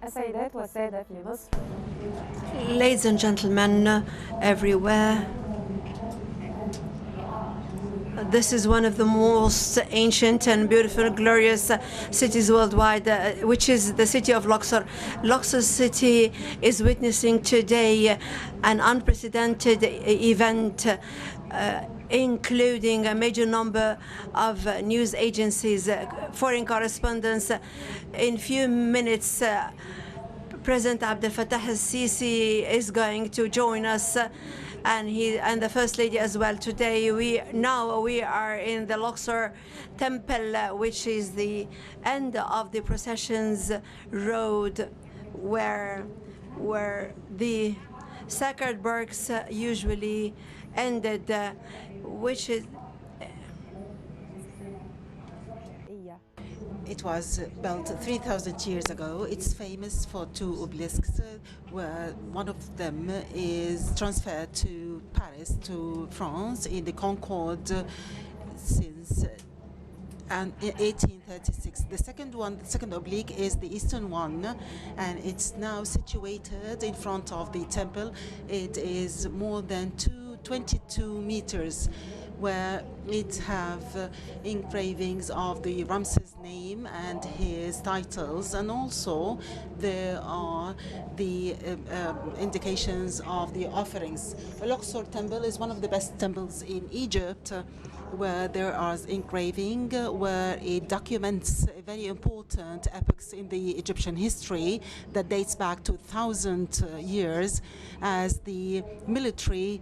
السيدات والسادة في مصر. Ladies and gentlemen everywhere, this is one of the most ancient and beautiful, glorious cities worldwide, which is the city of Luxor. Luxor city is witnessing today an unprecedented event, including a major number of news agencies, foreign correspondents. In few minutes, President Abdel Fattah al-Sisi is going to join us, and the First Lady as well. Today we are in the Luxor temple, which is the end of the processions road, where the sacred works usually ended, which is. It was built 3,000 years ago. It's famous for two obelisks, where one of them is transferred to Paris, to France, in the Concorde since in 1836. The second oblique is the eastern one, and it's now situated in front of the temple. It is more than 22 meters, where it have engravings of the Ramses' name and his titles, and also there are the indications of the offerings. The Luxor temple is one of the best temples in Egypt, where there are engraving, where it documents very important epochs in the Egyptian history that dates back to 1,000 years, as the military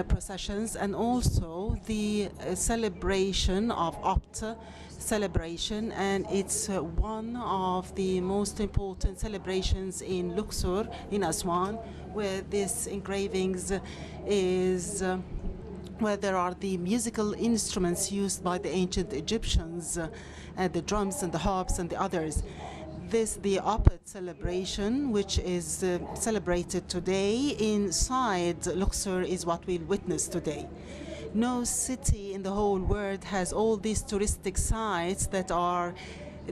processions, and also the celebration of Opt celebration, and it's one of the most important celebrations in Luxor, in Aswan, where this engravings is where there are the musical instruments used by the ancient Egyptians, the drums and the harps and the others. The Opet celebration, which is celebrated today inside Luxor, is what we'll witness today. No city in the whole world has all these touristic sites that are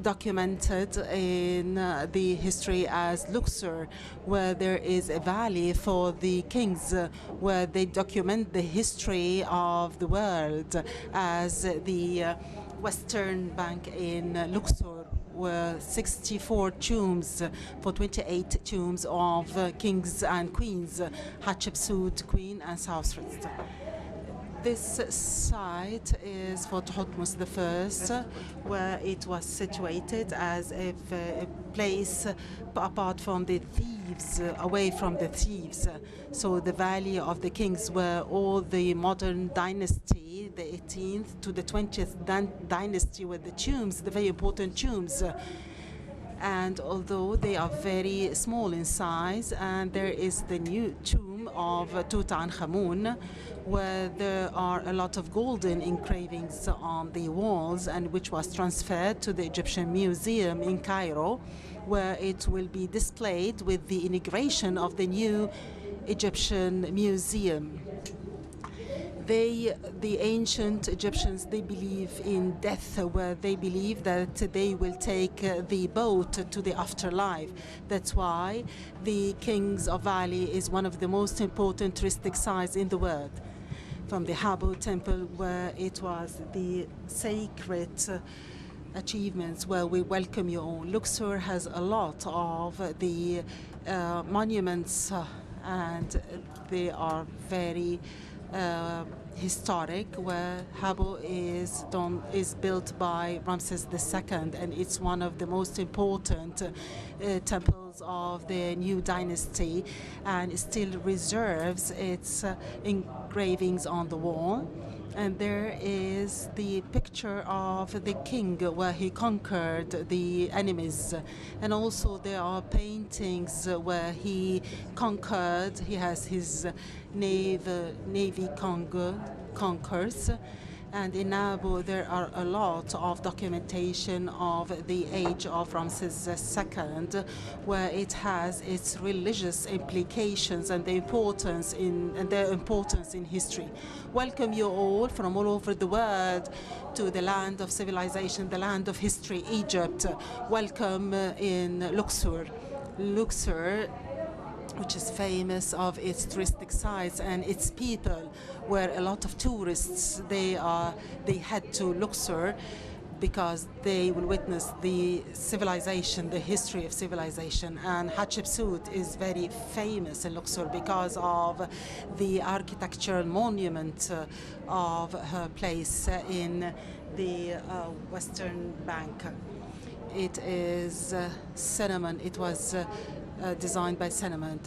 documented in the history as Luxor, where there is a valley for the kings, where they document the history of the world, as the Western Bank in Luxor, were 64 tombs for 28 tombs of kings and queens, Hatshepsut, Queen, and Sawsret. This site is for Thutmose I, where it was situated as a place apart from the thieves, away from the thieves. So the Valley of the Kings, where all the modern dynasty, the 18th to the 20th dynasty, were the tombs, the very important tombs. And although they are very small in size, and there is the new tomb of Tutankhamun, where there are a lot of golden engravings on the walls, and which was transferred to the Egyptian Museum in Cairo, where it will be displayed with the inauguration of the new Egyptian Museum. The ancient Egyptians, they believe in death, where they believe that they will take the boat to the afterlife. That's why the Kings of Valley is one of the most important touristic sites in the world. From the Habu Temple, where it was the sacred achievements, where we welcome you all. Luxor has a lot of the monuments, and they are very historic, where Habu is built by Ramses II, and it's one of the most important temples of the new dynasty, and it still reserves its engravings on the wall. And there is the picture of the king, where he conquered the enemies. And also there are paintings where he conquered, he has his navy conquers. And in Abu, there are a lot of documentation of the age of Ramses II, where it has its religious implications and their importance in history. Welcome you all from all over the world to the land of civilization, the land of history, Egypt. Welcome in Luxor. Luxor, which is famous of its touristic sites and its people, where a lot of tourists they head to Luxor because they will witness the civilization, the history of civilization. And Hatshepsut is very famous in Luxor because of the architectural monument of her place in the western bank. It is cinnamon. It was designed by Cinnamon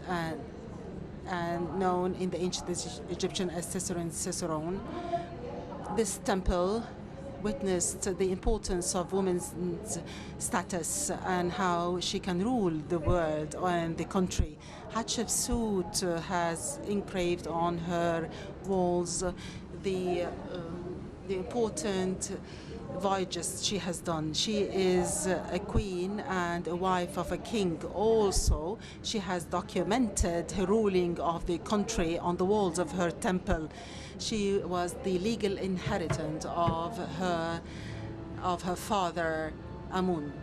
and known in the ancient Egyptian as Cicerone. This temple witnessed the importance of women's status and how she can rule the world and the country. Hatshepsut has engraved on her walls the important voyages she has done. She is a queen and a wife of a king. Also, she has documented her ruling of the country on the walls of her temple. She was the legal inheritant of her father, Amun.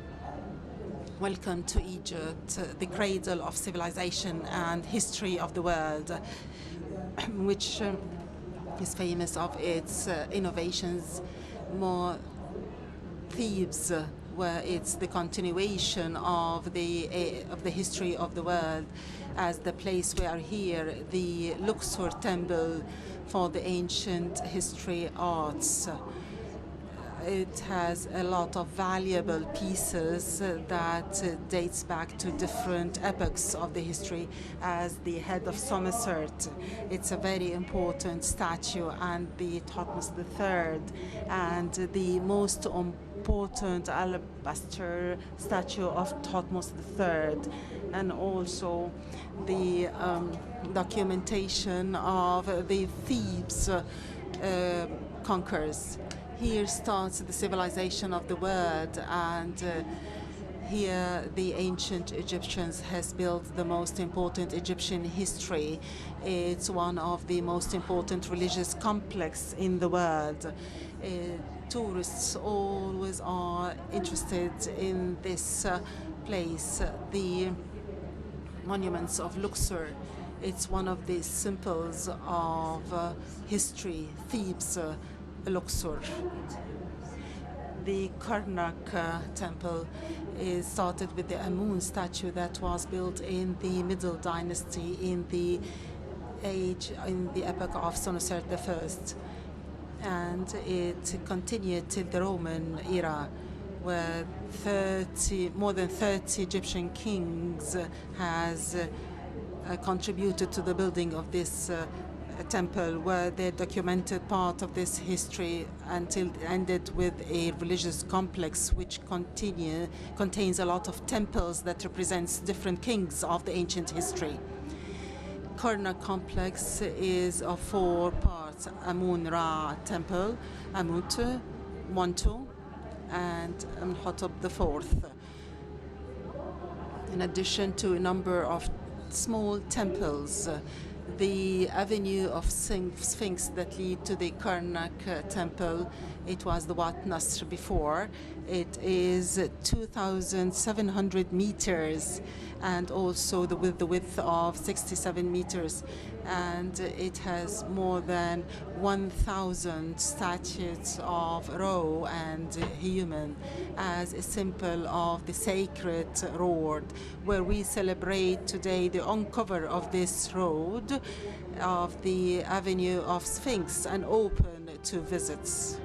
Welcome to Egypt, the cradle of civilization and history of the world, which is famous of its innovations. More Thebes, where it's the continuation of the history of the world, as the place we are here, the Luxor temple for the ancient history arts. It has a lot of valuable pieces that dates back to different epochs of the history, as the head of Somerset. It's a very important statue, and the Thutmose III, and the most important alabaster statue of Thutmose III, and also the documentation of the Thebes conquerors. Here starts the civilization of the world, and here the ancient Egyptians has built the most important Egyptian history. It's one of the most important religious complex in the world. Tourists always are interested in this place. The monuments of Luxor, it's one of the symbols of history. Thebes, Luxor. The Karnak temple is started with the Amun statue that was built in the Middle Dynasty in the epoch of Somerset I, and it continued till the Roman era, where more than 30 Egyptian kings has contributed to the building of this temple, where they documented part of this history until it ended with a religious complex which contains a lot of temples that represents different kings of the ancient history. Karnak complex is of 4 parts: Amun-Ra temple, Amut, Montu, and Amenhotep IV. In addition to a number of small temples, the avenue of Sphinx that lead to the Karnak temple, it was the Wat Nasr before. It is 2,700 meters, and also with the width of 67 meters. And it has more than 1,000 statues of Ra and human as a symbol of the sacred road, where we celebrate today the uncover of this road of the avenue of Sphinx and open to visits.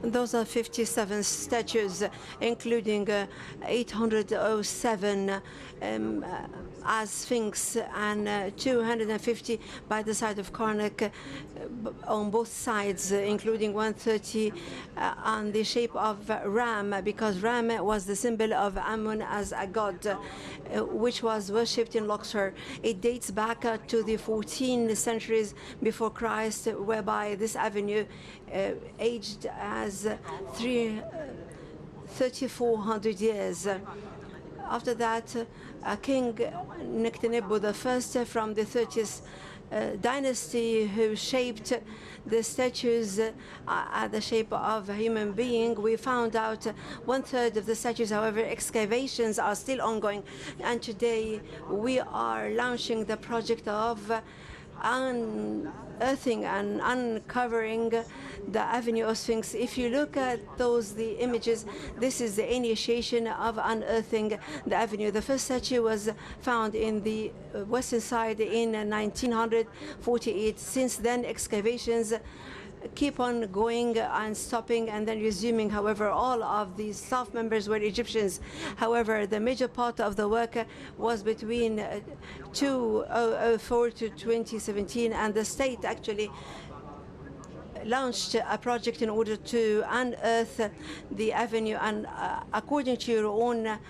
Those are 57 statues, including 807 as Sphinx and 250 by the side of Karnak on both sides, including 130 on the shape of ram, because ram was the symbol of Amun as a god, which was worshipped in Luxor. It dates back to the 14 centuries before Christ, whereby this avenue aged as 3,400 years. After that, King Nectanebo I from the 30th dynasty, who shaped the statues at the shape of a human being. We found out 1/3 of the statues. However, excavations are still ongoing, and today we are launching the project of unearthing and uncovering the Avenue of Sphinx. If you look at the images, this is the initiation of unearthing the avenue. The first statue was found in the western side in 1948. Since then, excavations keep on going and stopping and then resuming. However, all of the staff members were Egyptians. However, the major part of the work was between 2004 to 2017, and the state actually launched a project in order to unearth the avenue, and according to your own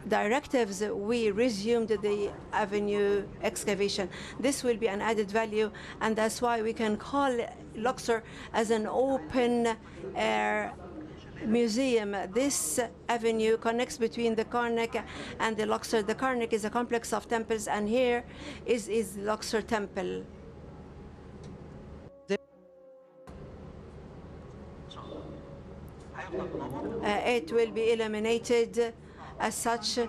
directives, we resumed the avenue excavation. This will be an added value, and that's why we can call Luxor as an open-air museum. This avenue connects between the Karnak and the Luxor. The Karnak is a complex of temples, and here is Luxor Temple. It will be illuminated as such.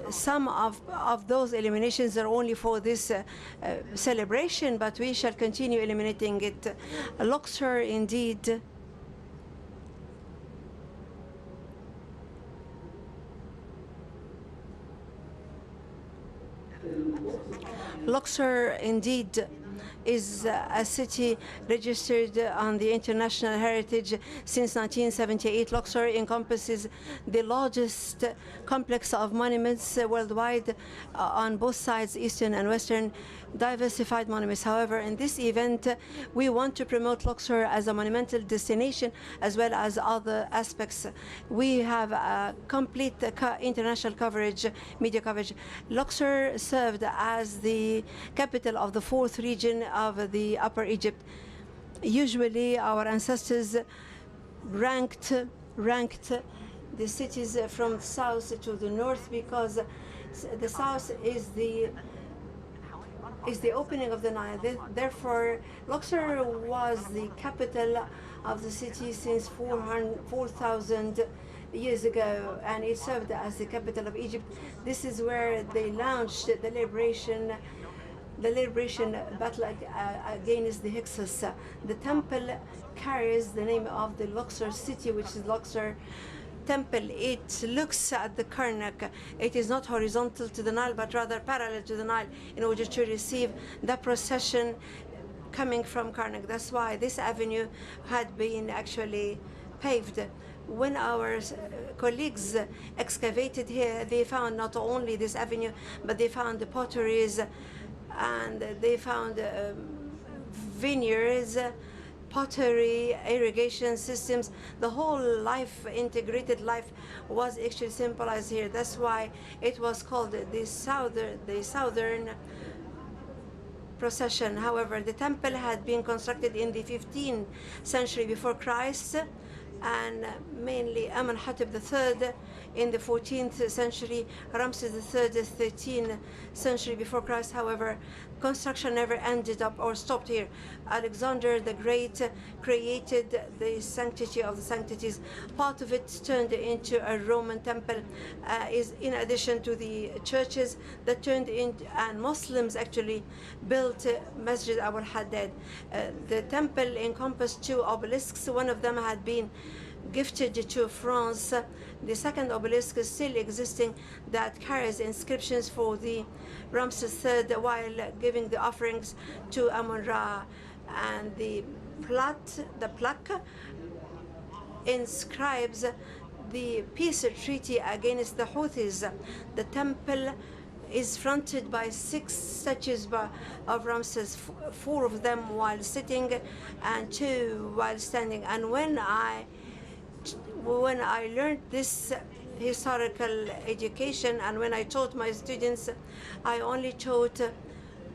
Some of those illuminations are only for this celebration, but we shall continue illuminating it. Luxor, indeed, Luxor, indeed, is a city registered on the International Heritage since 1978. Luxor encompasses the largest complex of monuments worldwide on both sides, eastern and western, diversified monuments. However, in this event, we want to promote Luxor as a monumental destination as well as other aspects. We have a complete international coverage, media coverage. Luxor served as the capital of the 4th region of the Upper Egypt. Usually, our ancestors ranked the cities from south to the north, because the south is the opening of the Nile. Therefore, Luxor was the capital of the city since 4,000 years ago, and it served as the capital of Egypt. This is where they launched the liberation battle against the Hyksos. The temple carries the name of the Luxor city, which is Luxor Temple. It looks at the Karnak. It is not horizontal to the Nile, but rather parallel to the Nile, in order to receive the procession coming from Karnak. That's why this avenue had been actually paved. When our colleagues excavated here, they found not only this avenue, but they found the potteries, and they found vineyards, pottery, irrigation systems. The whole life, integrated life, was actually symbolized here. That's why it was called the southern procession. However, the temple had been constructed in the 15th century before Christ, and mainly Amenhotep III in the 14th century, Ramses III, 13th century before Christ. However, construction never ended up or stopped here. Alexander the Great created the sanctity of the sanctities. Part of it turned into a Roman temple, is in addition to the churches that turned into, and Muslims actually built Masjid Abu al-Haddad. The temple encompassed 2 obelisks. One of them had been gifted to France. The second obelisk is still existing, that carries inscriptions for the Ramses III while giving the offerings to Amun-Ra. and the plaque inscribes the peace treaty against the Houthis. The temple is fronted by 6 statues of Ramses, 4 of them while sitting and 2 while standing. And when I learned this historical education, and when I taught my students, I only taught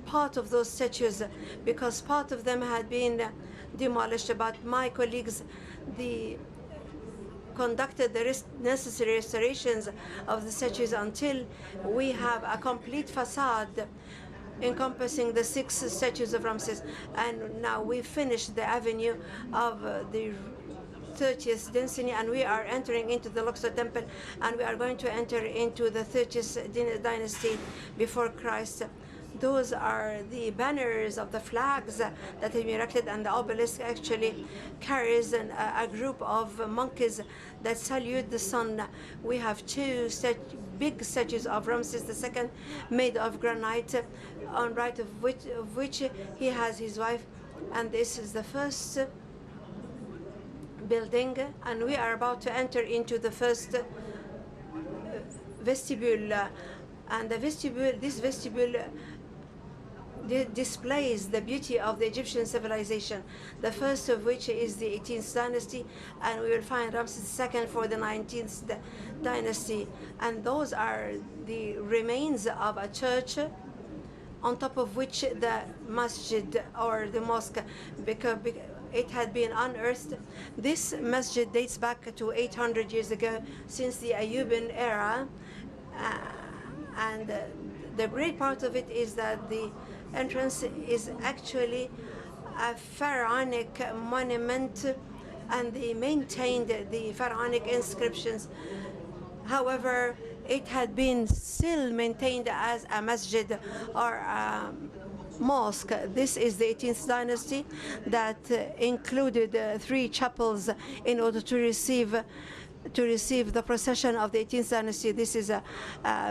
part of those statues because part of them had been demolished. But my colleagues, conducted the necessary restorations of the statues until we have a complete facade encompassing the 6 statues of Ramses. And now we finished the avenue of the 30th dynasty, and we are entering into the Luxor temple, and we are going to enter into the 30th dynasty before Christ. Those are the banners of the flags that have been erected, and the obelisk actually carries a group of monkeys that salute the sun. We have 2 big statues of Ramses II made of granite, on right of which he has his wife. And this is the first building, and we are about to enter into the first vestibule. And this vestibule displays the beauty of the Egyptian civilization, the first of which is the 18th dynasty, and we will find Ramses II for the 19th dynasty. And those are the remains of a church on top of which the masjid or the mosque, because it had been unearthed. This masjid dates back to 800 years ago, since the Ayyubian era, and the great part of it is that the entrance is actually a pharaonic monument, and they maintained the pharaonic inscriptions. However, it had been still maintained as a masjid or a mosque. This is the 18th dynasty that included 3 chapels in order to receive the procession of the 18th dynasty. This is a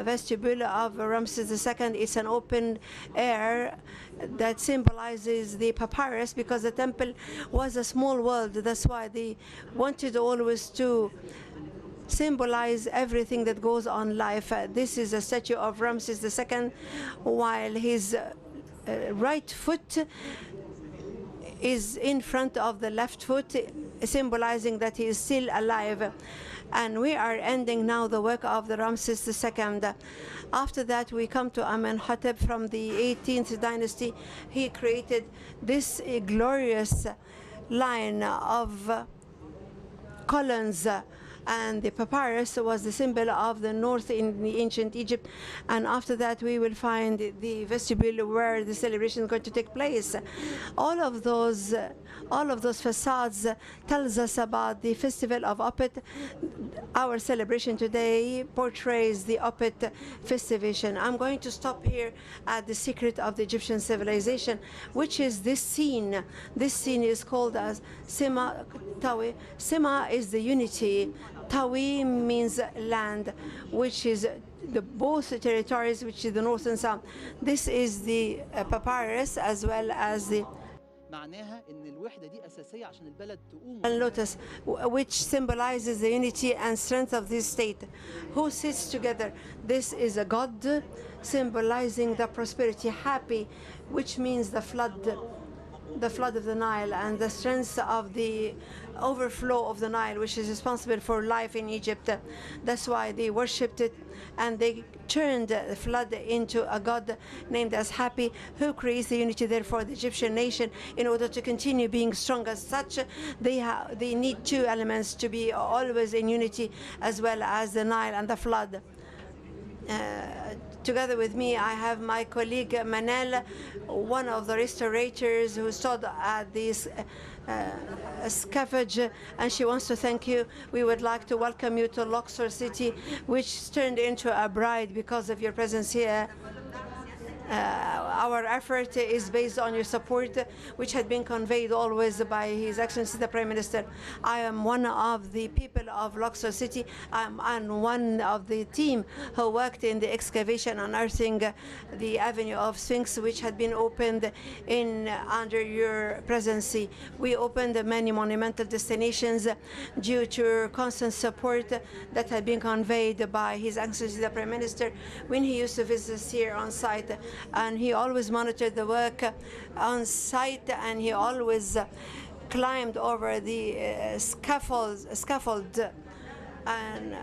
vestibule of Ramses II. It's an open air that symbolizes the papyrus, because the temple was a small world. That's why they wanted always to symbolize everything that goes on life. This is a statue of Ramses II, while his right foot is in front of the left foot, symbolizing that he is still alive. And we are ending now the work of the Ramses II. After that, we come to Amenhotep from the 18th dynasty. He created this glorious line of columns, and the papyrus was the symbol of the north in the ancient Egypt. And after that, we will find the vestibule where the celebration is going to take place. All of those facades tells us about the festival of Opet. Our celebration today portrays the Opet festivation. I'm going to stop here at the secret of the Egyptian civilization, which is this scene. This scene is called as Sema Tawi. Sema is the unity. Tawi means land, which is the both territories, which is the north and south. This is the papyrus as well as the lotus, which symbolizes the unity and strength of this state. Who sits together? This is a god, symbolizing the prosperity, happy, which means the flood of the Nile, and the strength of the overflow of the Nile, which is responsible for life in Egypt. That's why they worshipped it, and they turned the flood into a god named as Happy, who creates the unity there for the Egyptian nation. In order to continue being strong as such, they need 2 elements to be always in unity, as well as the Nile and the flood. Together with me, I have my colleague Manel, one of the restorators who stood at this scavenge, and she wants to thank you. We would like to welcome you to Luxor city, which turned into a bride because of your presence here. Our effort is based on your support, which had been conveyed always by His Excellency the Prime Minister. I am one of the people of Luxor City. I'm one of the team who worked in the excavation unearthing the Avenue of Sphinx, which had been opened under your presidency. We opened many monumental destinations due to your constant support that had been conveyed by His Excellency the Prime Minister when he used to visit us here on site. And he always monitored the work on site, and he always climbed over the scaffold, and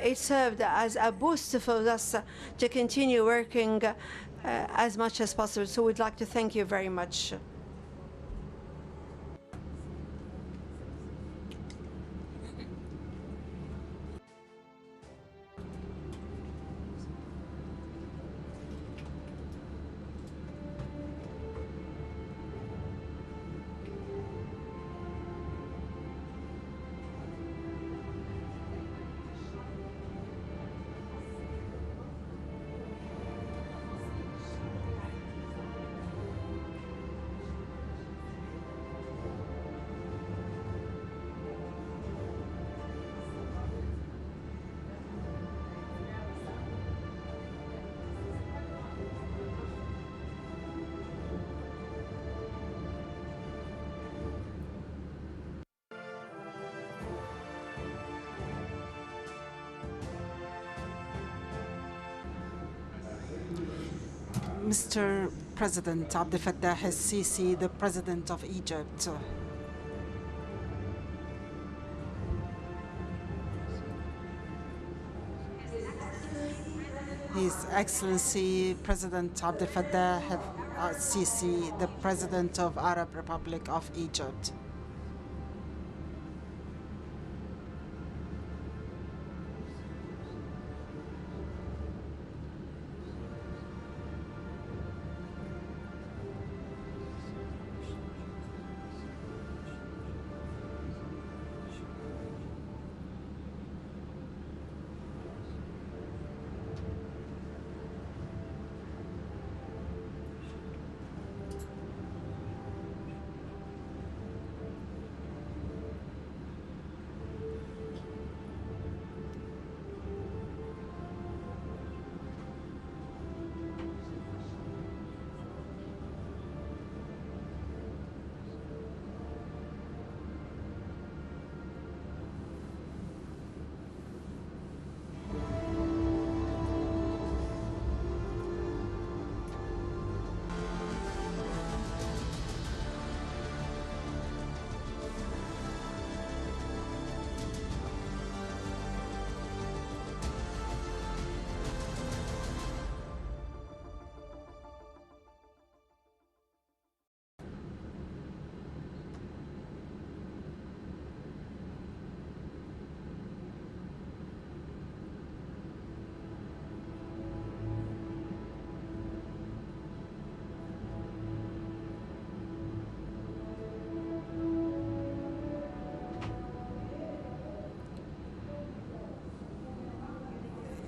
it served as a boost for us to continue working as much as possible. So we'd like to thank you very much. Mr. President Abdel Fattah el-Sisi, the President of Egypt. His Excellency President Abdel Fattah el-Sisi, the President of Arab Republic of Egypt.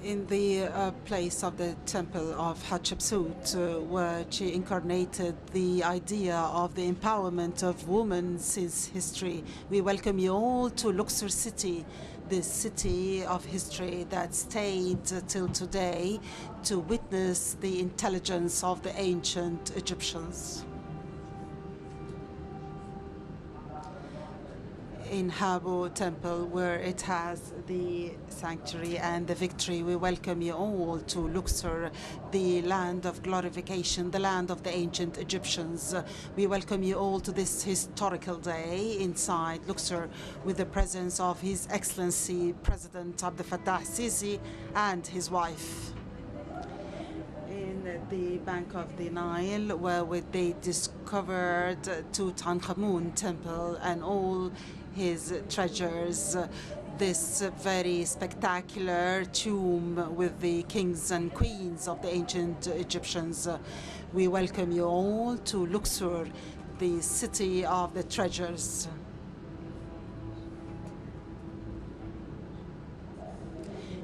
In the place of the temple of Hatshepsut, where she incarnated the idea of the empowerment of women since history. We welcome you all to Luxor City, the city of history that stayed till today to witness the intelligence of the ancient Egyptians. In Habu Temple, where it has the sanctuary and the victory, we welcome you all to Luxor, the land of glorification, the land of the ancient Egyptians. We welcome you all to this historical day inside Luxor with the presence of His Excellency President Abdel Fattah el-Sisi and his wife. In the bank of the Nile, where they discovered Tutankhamun temple and all his treasures, this very spectacular tomb with the kings and queens of the ancient Egyptians. We welcome you all to Luxor, the city of the treasures.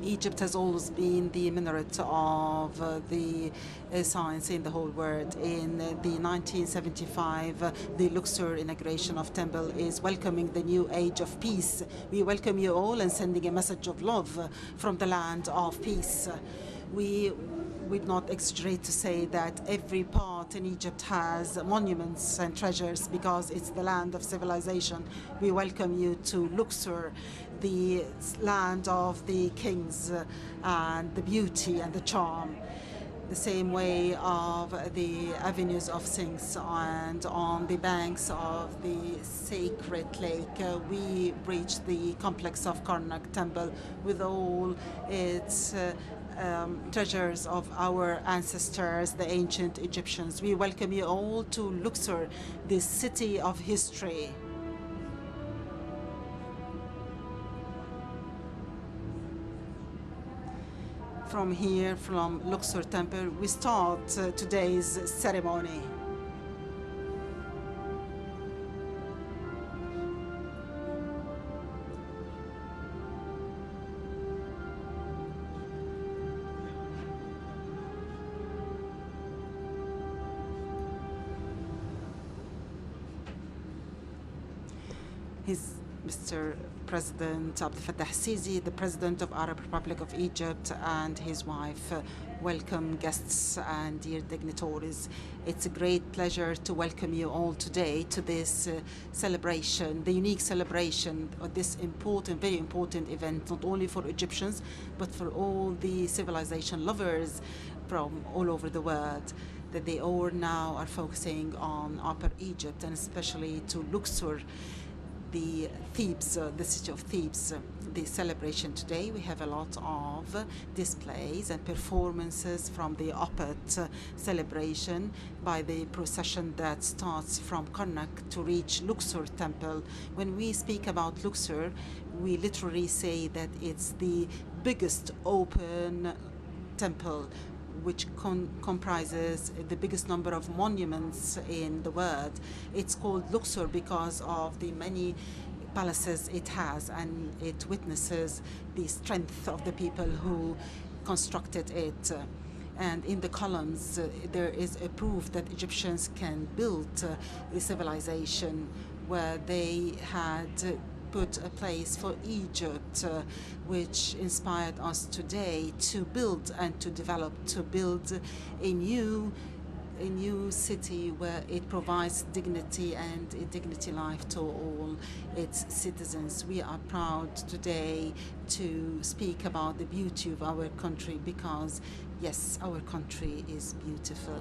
Egypt has always been the minaret of the science in the whole world. In the 1975, the Luxor inauguration of temple is welcoming the new age of peace. We welcome you all and sending a message of love from the land of peace. We would not exaggerate to say that every part in Egypt has monuments and treasures because it's the land of civilization. We welcome you to Luxor, the land of the kings and the beauty and the charm. The same way of the avenues of Sphinx and on the banks of the sacred lake, we reach the complex of Karnak temple with all its treasures of our ancestors, the ancient Egyptians. We welcome you all to Luxor, the city of history. From here, from Luxor Temple, we start today's ceremony. Mr. President Abdel Fattah Sisi, the President of Arab Republic of Egypt, and his wife. Welcome guests and dear dignitaries. It's a great pleasure to welcome you all today to this celebration, the unique celebration of this important, very important event, not only for Egyptians, but for all the civilization lovers from all over the world, that they all now are focusing on Upper Egypt and especially to Luxor, the Thebes, the city of Thebes. The celebration today, we have a lot of displays and performances from the Opet celebration by the procession that starts from Karnak to reach Luxor temple. When we speak about Luxor, we literally say that it's the biggest open temple which comprises the biggest number of monuments in the world. It's called Luxor because of the many palaces it has, and it witnesses the strength of the people who constructed it. And in the columns, there is a proof that Egyptians can build the civilization where they had put a place for Egypt, which inspired us today to build and to develop, to build a new city where it provides dignity and a dignity life to all its citizens. We are proud today to speak about the beauty of our country because, yes, our country is beautiful.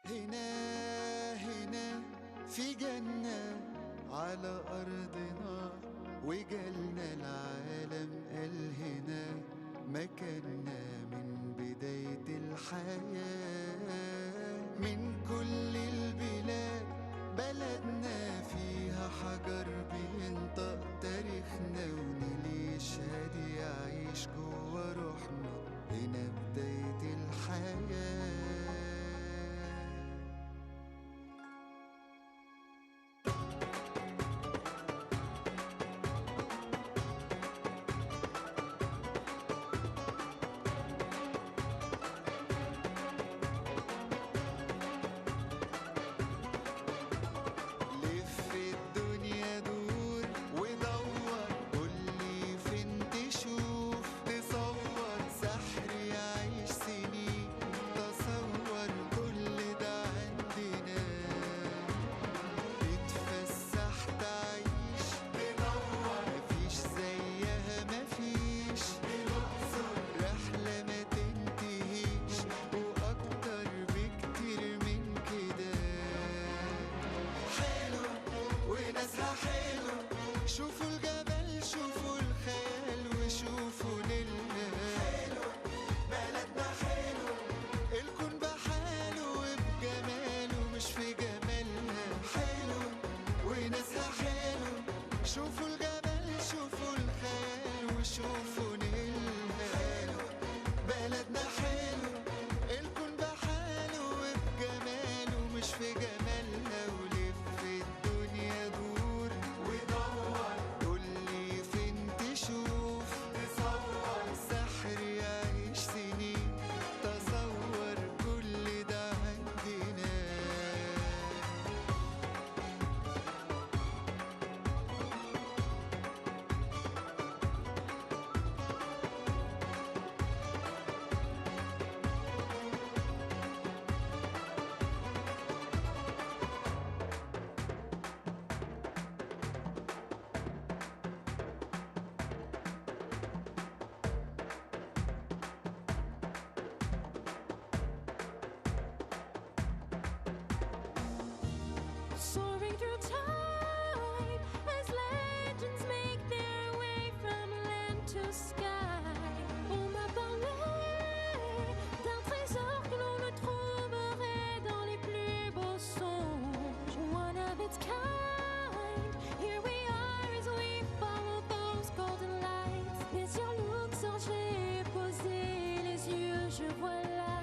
هنا في جنة على أرضنا وجالنا العالم قال هنا مكاننا من بداية الحياة من كل البلاد بلدنا فيها حجر بينطق تاريخنا ونيل يشهد يعيش جوا روحنا هنا بداية الحياة. تصور to sky. On m'a parlé d'un trésor que l'on ne trouverait dans les plus beaux songes. One of its kind. Here we are as we follow those golden lights. Mais sur Luxor, j'ai posé les yeux, je vois là.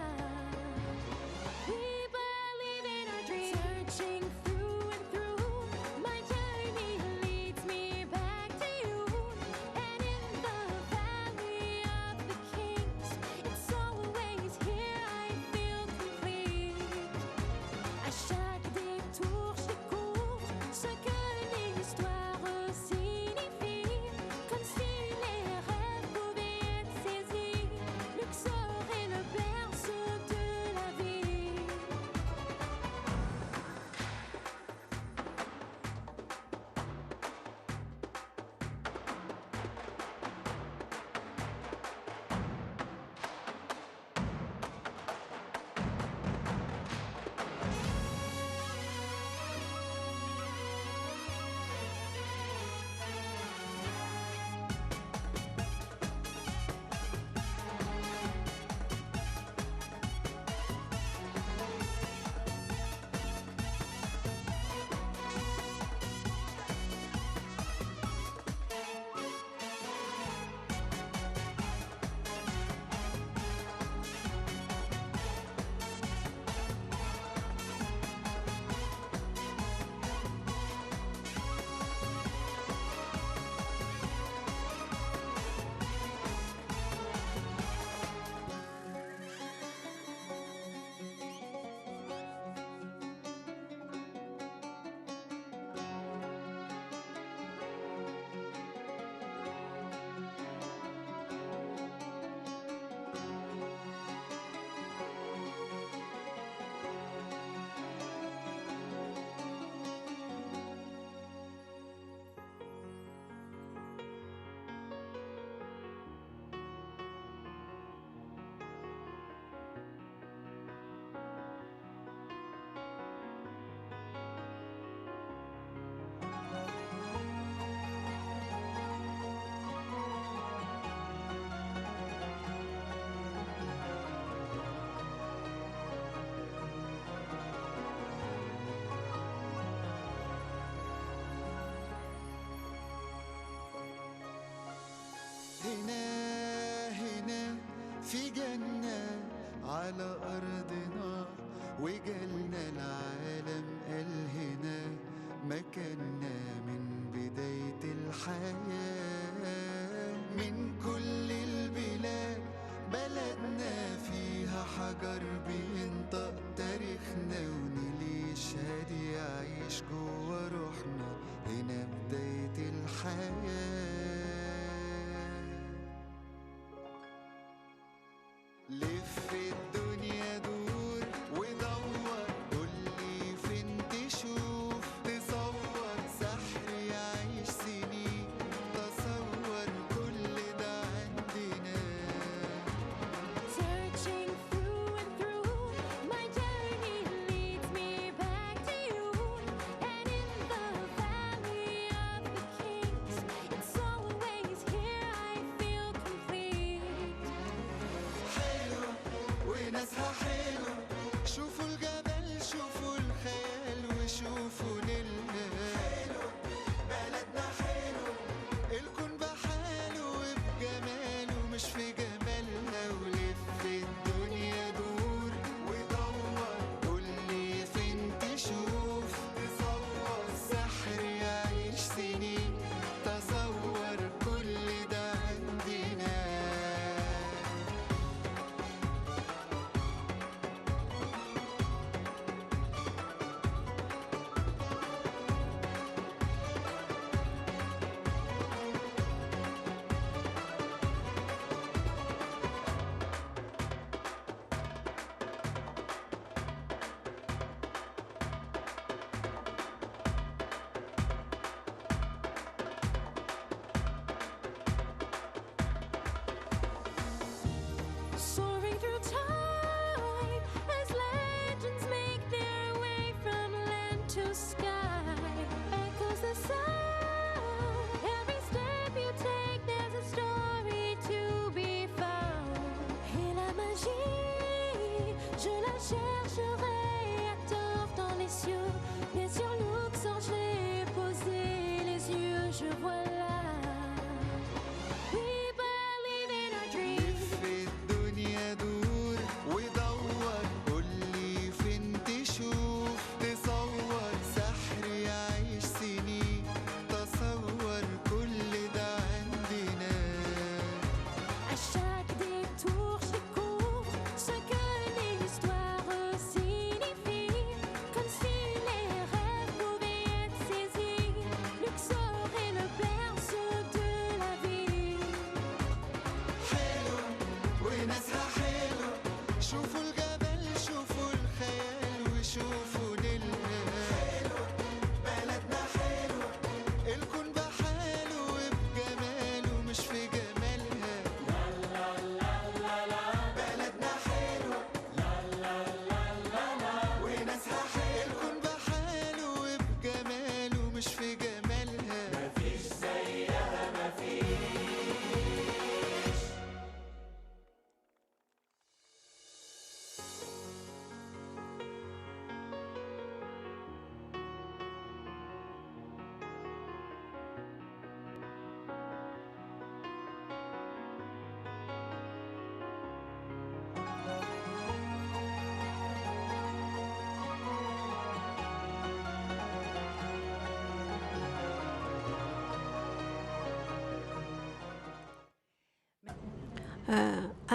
We believe in our dreams. Searching through and through, my journey leads me back to you. And in the valley of the kings, it's always here I feel complete. À chaque détour, je découvre ce que l'histoire signifie. Comme si les rêves pouvaient être saisis. Luxor est le berceau de la vie. هنا في جنة على أرضنا وجالنا العالم قال هنا مكاننا من بداية الحياة. من كل البلاد بلدنا فيها حجر بينطق تاريخنا ونلي شهاد يعيش جوا روحنا هنا بداية الحياة. لف الدنيا دور ودور قولي فين تشوف تصور سحر يعيش سنين تصور كل ده عندنا. Searching through and through, my journey leads me back to you. And in the valley of the kings, it's always here I feel complete. حلوة وناسها حلوة شوفوا الجبل شوفوا الخيال وشوفوا نيلنا. حلوة بلدنا حلوة الكون بحاله وبجماله مش في جمالها. ولف الدنيا دور ودور قولي فين تشوف تصور سحر يعيش سنين تصور كل ده عندنا. Soaring through time as legends make their way from land to sky. Echoes the sound. Every step you take, there's a story chercherai à tort dans les cieux, mais sur Luxor j'ai posé les yeux, je vois là. We believe in our dreams. لف الدنيا دور ودور قولي فين تشوف تصور سحر يعيش سنين تصور كل ده عندنا. À chaque détour, je découvre ce que l'histoire signifie, comme si les rêves pouvaient être saisis. Luxor est le berceau de la vie. حلو وناسها حلو شوفوا الجبل شوفوا الخيال وشوفوا نيلها. حلو بلدنا حلو الكون بحاله وبجماله مش في جمالها. بلدنا حلو وناسها حلو الكون بحاله وبجماله مش في جمالها. مفيش زيها مفيش.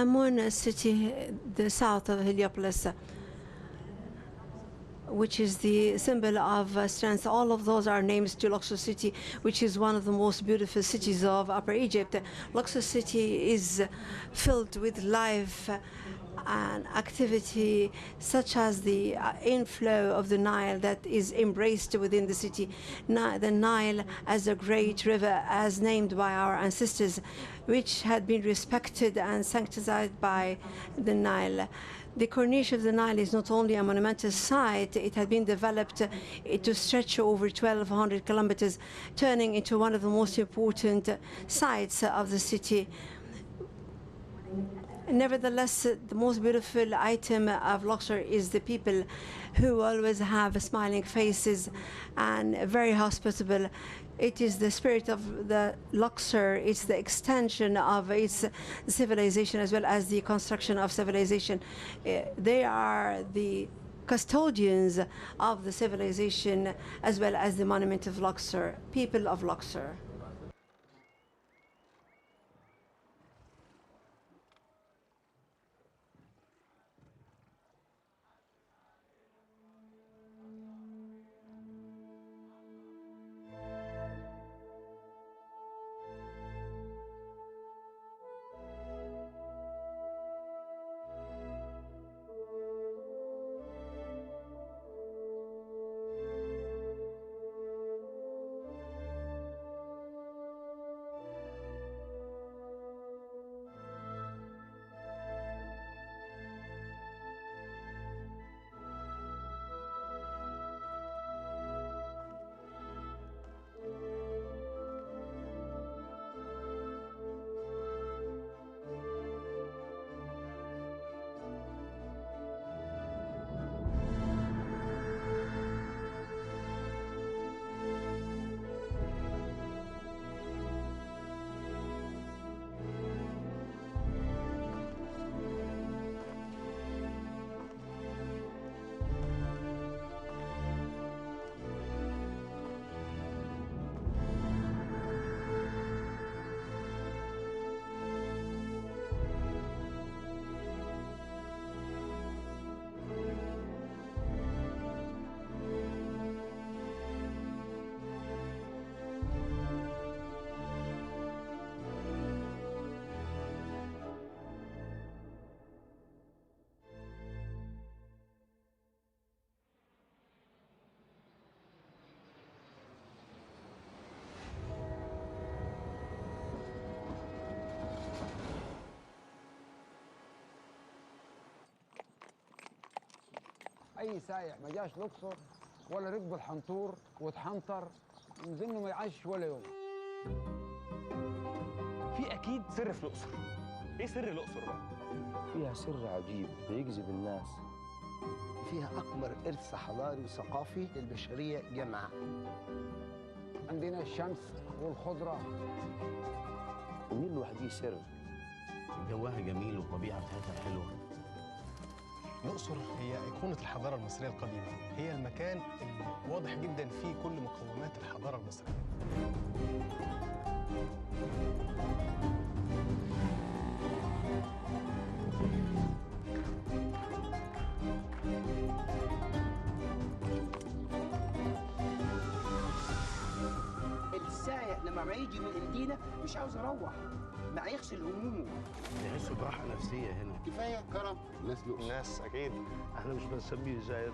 Amun city, the south of Heliopolis, which is the symbol of strength. All of those are names to Luxor city, which is one of the most beautiful cities of Upper Egypt. Luxor city is filled with life and activity, such as the inflow of the Nile that is embraced within the city. The Nile as a great river, as named by our ancestors, which had been respected and sanctified by the Nile. The Corniche of the Nile is not only a monumental site, it had been developed to stretch over 1,200 kilometers, turning into one of the most important sites of the city. Nevertheless, the most beautiful item of Luxor is the people, who always have smiling faces and very hospitable. It is the spirit of the Luxor. It's the extension of its civilization as well as the construction of civilization. They are the custodians of the civilization as well as the monument of Luxor, people of Luxor. اي سايح ما جاش الاقصر ولا ركب الحنطور واتحنطر ونزلنا ما يعيش ولا يوم. في اكيد سر في الاقصر. ايه سر الاقصر بقى؟ فيها سر عجيب بيجذب الناس فيها أكبر إرث حضاري وثقافي للبشرية جمعاء. عندنا الشمس والخضرة. النيل لوحده سر، جواها جميل والطبيعة بتاعتها حلوة. الأقصر هي أيقونة الحضارة المصرية القديمة، هي المكان اللي واضح جدا فيه كل مقومات الحضارة المصرية. السائق لما يجي من المدينة مش عاوز يروح، ما يغسل همومه. تحسوا براحة نفسية هنا. كفايه كرم الناس أكيد احنا مش بنسميه زائر،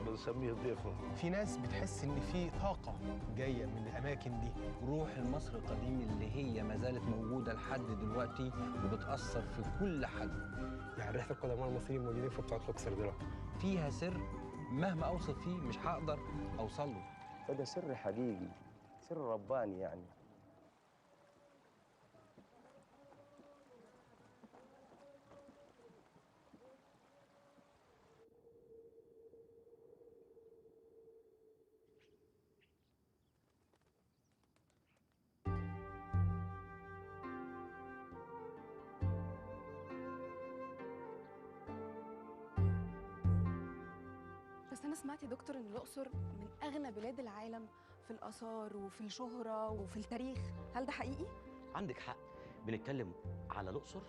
بنسميه ضيفه. في ناس بتحس إن في طاقة جاية من الأماكن دي. روح المصري القديم اللي هي ما زالت موجودة لحد دلوقتي وبتأثر في كل حد. يعني رحلة القدماء المصريين موجودين في بتاعة لوكسور دلوقتي. فيها سر مهما أوصف فيه مش هقدر أوصل له. فده سر حقيقي، سر رباني يعني. بس أنا سمعت يا دكتور إن الأقصر من أغنى بلاد العالم في الآثار وفي الشهرة وفي التاريخ، هل ده حقيقي؟ عندك حق، بنتكلم على الأقصر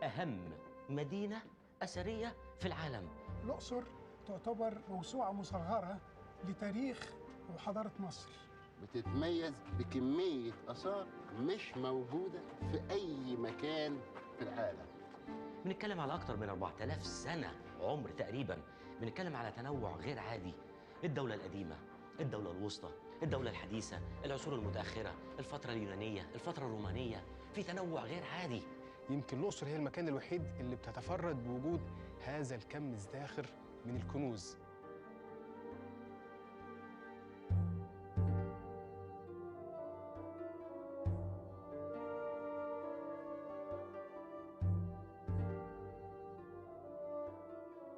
أهم مدينة أثرية في العالم. الأقصر تعتبر موسوعة مصغرة لتاريخ وحضارة مصر. بتتميز بكميه اثار مش موجوده في اي مكان في العالم. بنتكلم على أكتر من 4000 سنة عمر تقريباً. بنتكلم على تنوع غير عادي. الدولة القديمة، الدولة الوسطى، الدولة الحديثة، العصور المتأخرة، الفترة اليونانية، الفترة الرومانية، في تنوع غير عادي. يمكن الأقصر هي المكان الوحيد اللي بتتفرد بوجود هذا الكم الزاخر من الكنوز.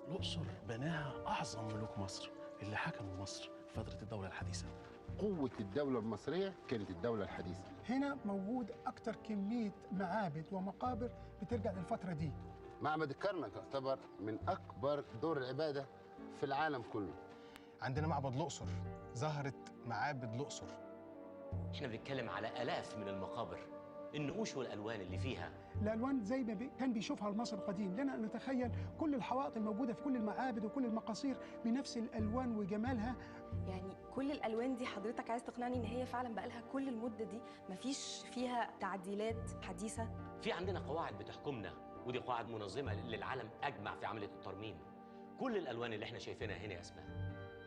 الأقصر بناها أعظم ملوك مصر اللي حكموا مصر في فترة الدولة الحديثة. قوه الدوله المصريه كانت الدوله الحديثه. هنا موجود أكتر كمية معابد ومقابر بترجع للفترة دي. معبد الكرنك يعتبر من اكبر دور العباده في العالم كله. عندنا معبد الأقصر، ظهرت معابد الأقصر. احنا بنتكلم على آلاف من المقابر. النقوش والألوان اللي فيها، الألوان زي ما كان بيشوفها المصري القديم، لنا أن نتخيل كل الحوائط الموجودة في كل المعابد وكل المقاصير بنفس الألوان وجمالها. يعني كل الألوان دي حضرتك عايز تقنعني إن هي فعلا بقالها كل المدة دي مفيش فيها تعديلات حديثة؟ في عندنا قواعد بتحكمنا، ودي قواعد منظمة للعالم أجمع في عملية الترميم. كل الألوان اللي احنا شايفينها هنا يا أسماء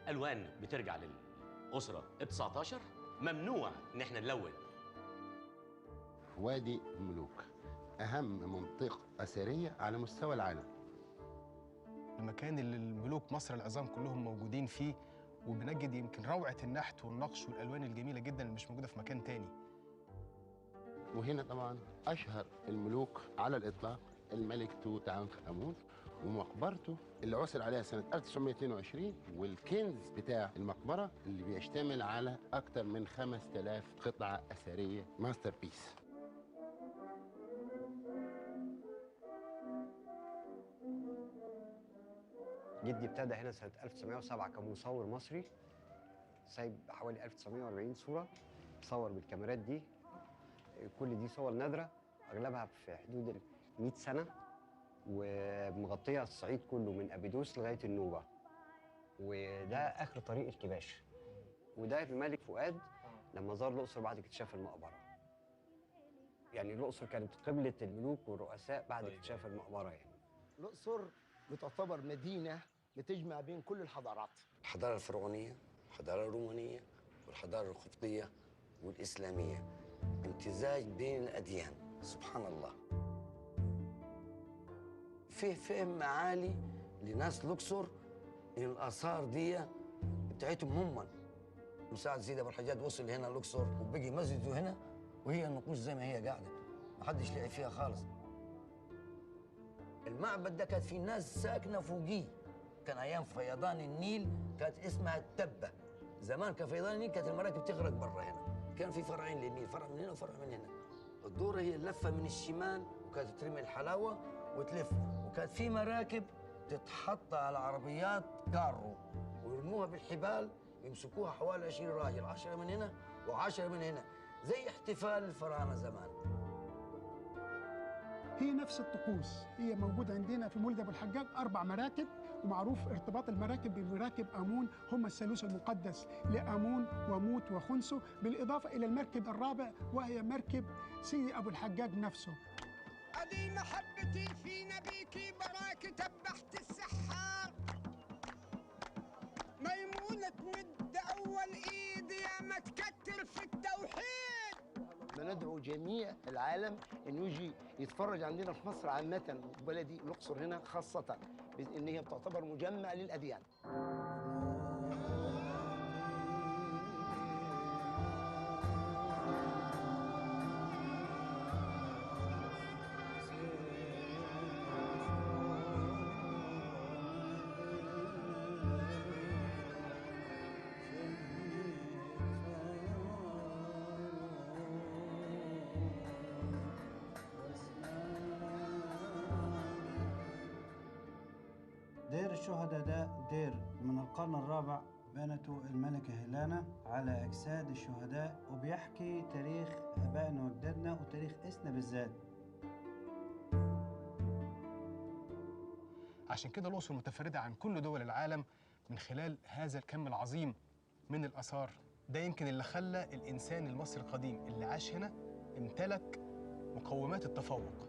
ألوان بترجع للأسرة ال19، ممنوع إن احنا نلون. وادي الملوك اهم منطقه اثريه على مستوى العالم. المكان اللي الملوك مصر العظام كلهم موجودين فيه، وبنجد يمكن روعة النحت والنقش والألوان الجميلة جدا اللي مش موجودة في مكان تاني. وهنا طبعا اشهر الملوك على الاطلاق الملك توت عنخ امون ومقبرته اللي عثر عليها سنه 1922، والكنز بتاع المقبره اللي بيشتمل على اكثر من 5000 قطعه اثريه ماستر بيس. جدي ابتدى هنا سنة 1907 كمصور مصري، سايب حوالي 1940 صورة صور بالكاميرات دي. كل دي صور نادرة، أغلبها في حدود ال 100 سنة، ومغطية الصعيد كله من أبيدوس لغاية النوبة. وده آخر طريق الكباش. وده الملك فؤاد لما زار الأقصر بعد اكتشاف المقبرة. يعني الأقصر كانت قبلة الملوك والرؤساء بعد اكتشاف المقبرة يعني. الأقصر بتعتبر مدينة بتجمع بين كل الحضارات. الحضارة الفرعونية، الحضارة الرومانية، والحضارة القبطية والإسلامية، امتزاج بين الأديان. سبحان الله. فيه فهم عالي لناس الأقصر إن الآثار دي بتاعتهم هم. مساعد سيدي أبو الحجاج وصل هنا الأقصر وبقي مسجده هنا، وهي النقوش زي ما هي قاعدة، ما حدش لعب فيها خالص. المعبد ده كانت فيه ناس ساكنة فوقيه، كان ايام فيضان النيل كانت اسمها التبه. زمان كان فيضان النيل كانت المراكب تغرق برا هنا، كان في فرعين للنيل، فرع من هنا وفرع من هنا. الدوره هي اللفه من الشمال وكانت ترمي الحلاوه وتلف، وكانت في مراكب تتحط على عربيات كارو ويرموها بالحبال، يمسكوها حوالي 20 راجل، 10 من هنا و10 من هنا، زي احتفال الفراعنه زمان. هي نفس الطقوس، هي موجودة عندنا في مولد أبو الحجاج 4 مراكب، ومعروف ارتباط المراكب بمراكب آمون، هم الثالوث المقدس لآمون وموت وخنسو، بالإضافة إلى المركب الرابع وهي مركب سيدي أبو الحجاج نفسه. أدي محبتي في نبيكي براكي تبحت السحار، ميمونة تمد أول إيد يا ما تكتر في التوحيد. بندعو جميع العالم انه يجي يتفرج عندنا في مصر عامه وبلدي الاقصر هنا خاصه، ان هي بتعتبر مجمع للاديان. دير الشهداء ده دير من القرن الرابع بنته الملكة هيلانا على أجساد الشهداء، وبيحكي تاريخ آبائنا وأجدادنا وتاريخ إسنا بالذات. عشان كده الأقصر متفردة عن كل دول العالم من خلال هذا الكم العظيم من الآثار. ده يمكن اللي خلى الإنسان المصري القديم اللي عاش هنا امتلك مقومات التفوق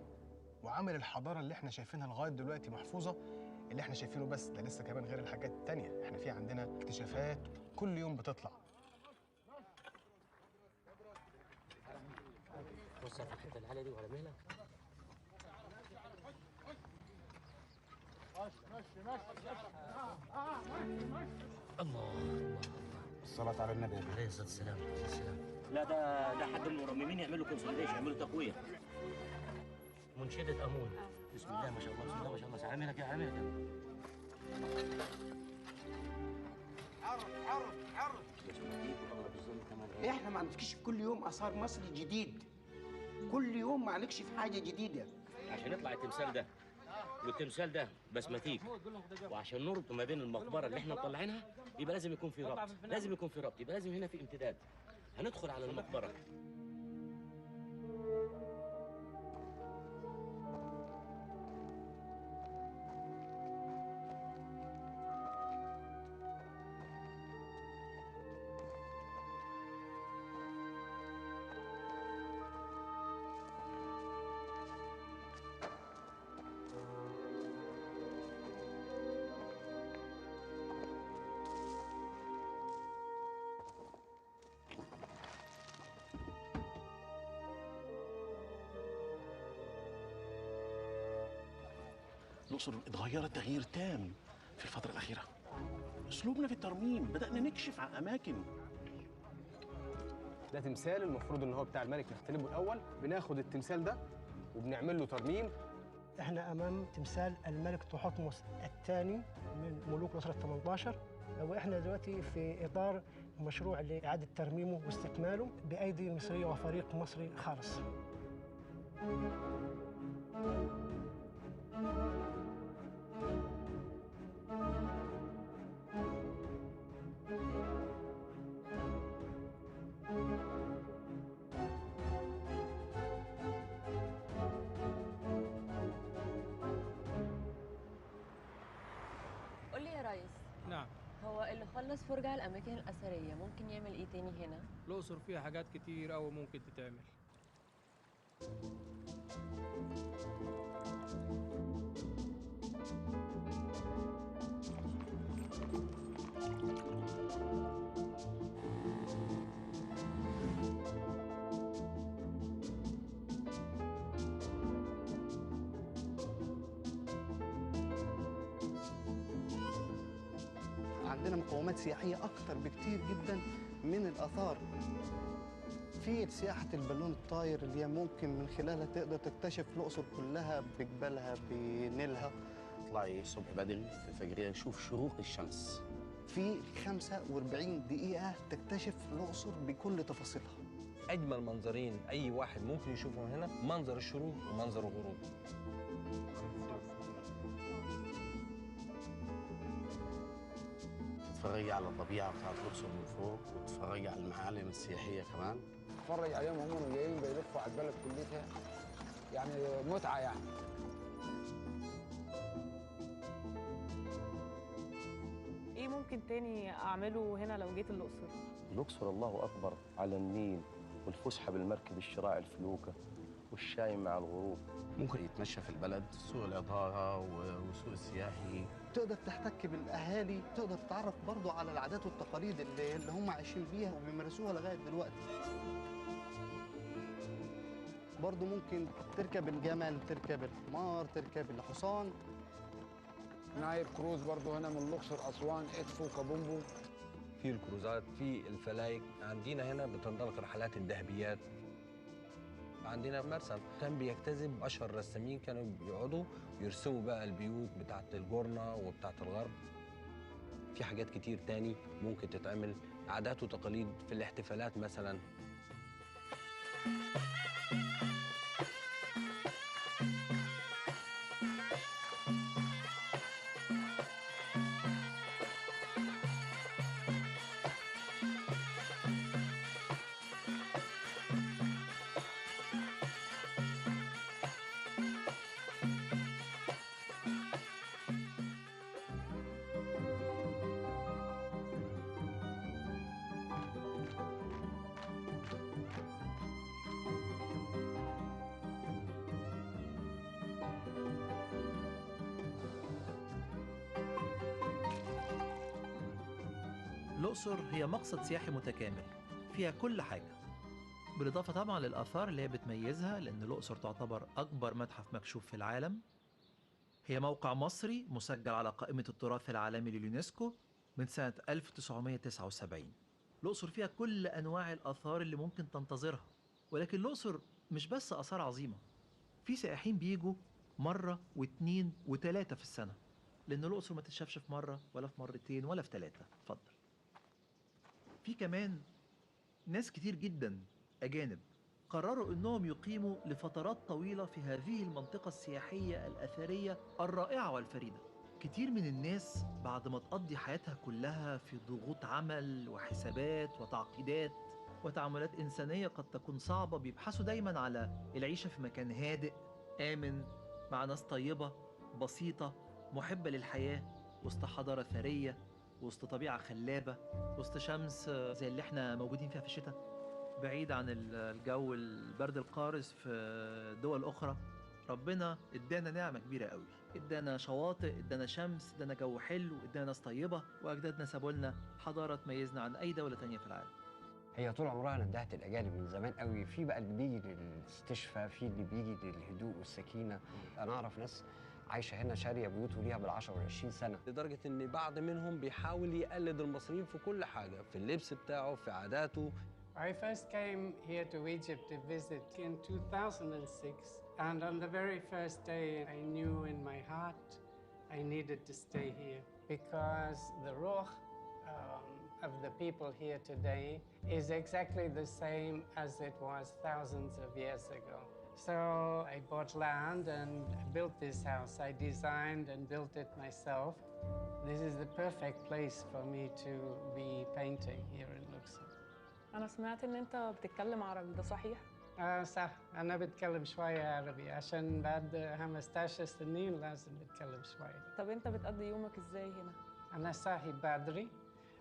وعمل الحضارة اللي احنا شايفينها لغاية دلوقتي محفوظة. اللي احنا شايفينه بس ده لسه كمان غير الحاجات التانية، احنا في عندنا اكتشافات كل يوم بتطلع. بص في الحته العاليه دي وعلى مهلك. الله الصلاة على النبي عليه الصلاه والسلام. لا ده حد من المرممين يعملوا كونسوليديشن، يعملوا تقويه. منشده امون. بسم الله ما شاء الله، بسم الله ما شاء الله. على مهلك يا على مهلك. عرف احنا ما عندكش كل يوم اثار مصري جديد، كل يوم ما عليكش في حاجه جديده. عشان يطلع التمثال ده والتمثال ده بسماتيك، وعشان نربط ما بين المقبره اللي احنا مطلعينها يبقى لازم يكون في ربط، لازم يكون في ربط، يبقى لازم هنا في امتداد. هندخل على المقبره. الأقصر اتغيرت تغيير تام في الفترة الأخيرة. أسلوبنا في الترميم بدأنا نكشف عن أماكن. ده تمثال المفروض إن هو بتاع الملك نختلبه الأول، بناخد التمثال ده وبنعمل له ترميم. احنا أمام تمثال الملك تحتمس الثاني من ملوك الأسرة ال18، واحنا دلوقتي في إطار مشروع لإعادة ترميمه واستكماله بأيدي مصرية وفريق مصري خالص. قول لي يا ريس. نعم. هو اللي خلص فرجة على الأماكن الأثرية ممكن يعمل إيه تاني هنا؟ الأقصر فيها حاجات كتير أوي ممكن تتعمل. عندنا مقومات سياحية أكتر بكتير جدا من الآثار. في سياحة البالون الطاير اللي هي ممكن من خلالها تقدر تكتشف الأقصر كلها بجبالها بنيلها، تطلعي الصبح بدري في الفجريه نشوف شروق الشمس. في 45 دقيقة تكتشف الأقصر بكل تفاصيلها. اجمل منظرين اي واحد ممكن يشوفهم هنا منظر الشروق ومنظر الغروب. تتفرجي على الطبيعه بتاعت الاقصر من فوق وتتفرجي على المعالم السياحيه كمان. اتفرج عليهم هم جايين بيلفوا على البلد كلها، يعني متعه يعني. ايه ممكن تاني اعمله هنا لو جيت الاقصر؟ الأقصر الله أكبر على النيل والفسحة بالمركب الشراع الفلوكة والشاي مع الغروب. ممكن يتمشى في البلد، سوق العطارة وسوق السياحي. تقدر تحتك بالأهالي، تقدر تتعرف برضو على العادات والتقاليد اللي هم عايشين بيها وبيمارسوها لغاية دلوقتي. برضو ممكن تركب الجمل، تركب الحمار، تركب الحصان. نايل كروز برضو هنا من الأقصر أسوان، إدفو، كابومبو. في الكروزات، في الفلايك. عندنا هنا بتنطلق رحلات الذهبيات. عندنا مرسم كان بيجتذب اشهر الرسامين، كانوا بيقعدوا يرسموا بقى البيوت بتاعت الجورنة وبتاعت الغرب. في حاجات كتير تاني ممكن تتعمل، عادات وتقاليد في الاحتفالات مثلا. الأقصر هي مقصد سياحي متكامل فيها كل حاجة، بالإضافة طبعا للآثار اللي هي بتميزها، لأن الأقصر تعتبر أكبر متحف مكشوف في العالم. هي موقع مصري مسجل على قائمة التراث العالمي لليونسكو من سنة 1979. الأقصر فيها كل أنواع الآثار اللي ممكن تنتظرها، ولكن الأقصر مش بس آثار عظيمة، في سائحين بيجوا مرة واثنين وثلاثة في السنة، لأن الأقصر ما تتشافش في مرة ولا في مرتين ولا في ثلاثة. اتفضل. في كمان ناس كتير جدا أجانب قرروا أنهم يقيموا لفترات طويلة في هذه المنطقة السياحية الأثرية الرائعة والفريدة. كتير من الناس بعد ما تقضي حياتها كلها في ضغوط عمل وحسابات وتعقيدات وتعاملات إنسانية قد تكون صعبة، بيبحثوا دايما على العيشة في مكان هادئ آمن مع ناس طيبة بسيطة محبة للحياة، وسط حضارة ثرية، وسط طبيعة خلابة، وسط شمس زي اللي احنا موجودين فيها في الشتاء، بعيد عن الجو البرد القارس في دول أخرى. ربنا ادانا نعمة كبيرة قوي، ادانا شواطئ، ادانا شمس، ادانا جو حلو، ادانا ناس طيبة، واجدادنا سابوا لنا حضارة تميزنا عن أي دولة تانية في العالم. هي طول عمرها ندهت الاجانب من زمان قوي، في بقى اللي بيجي للاستشفاء، في اللي بيجي للهدوء والسكينه. انا اعرف ناس عايشه هنا شاريه بيوت وليها بال10 وال20 سنه، لدرجه ان بعض منهم بيحاول يقلد المصريين في كل حاجه، في اللبس بتاعه، في عاداته. I first came here to Egypt to visit in 2006, and on the very first day I knew in my heart I needed to stay here because the ruh of the people here today is exactly the same as it was thousands of years ago. So I bought land and built this house. I designed and built it myself. This is the perfect place for me to be painting here in Luxor. انا سمعت ان انت بتتكلم عربي، ده صحيح؟ صح، انا بتكلم شويه عربي عشان بعد 15 سنين لازم بتكلم شويه. طب انت بتقضي يومك ازاي هنا؟ انا صاحي بدري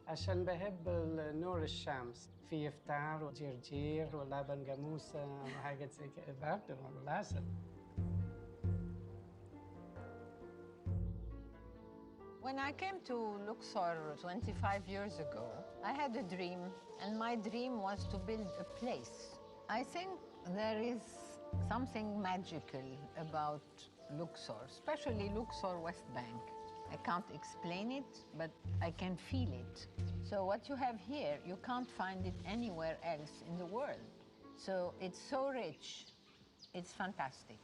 عشان بحب نور الشمس، في افطار وجرجير ولبن جاموسه وحاجات زي كده، برضه لازم. When I came to Luxor 25 years ago, I had a dream, and my dream was to build a place. I think there is something magical about Luxor, especially Luxor West Bank. I can't explain it, but I can feel it. So what you have here, you can't find it anywhere else in the world. So it's so rich, it's fantastic.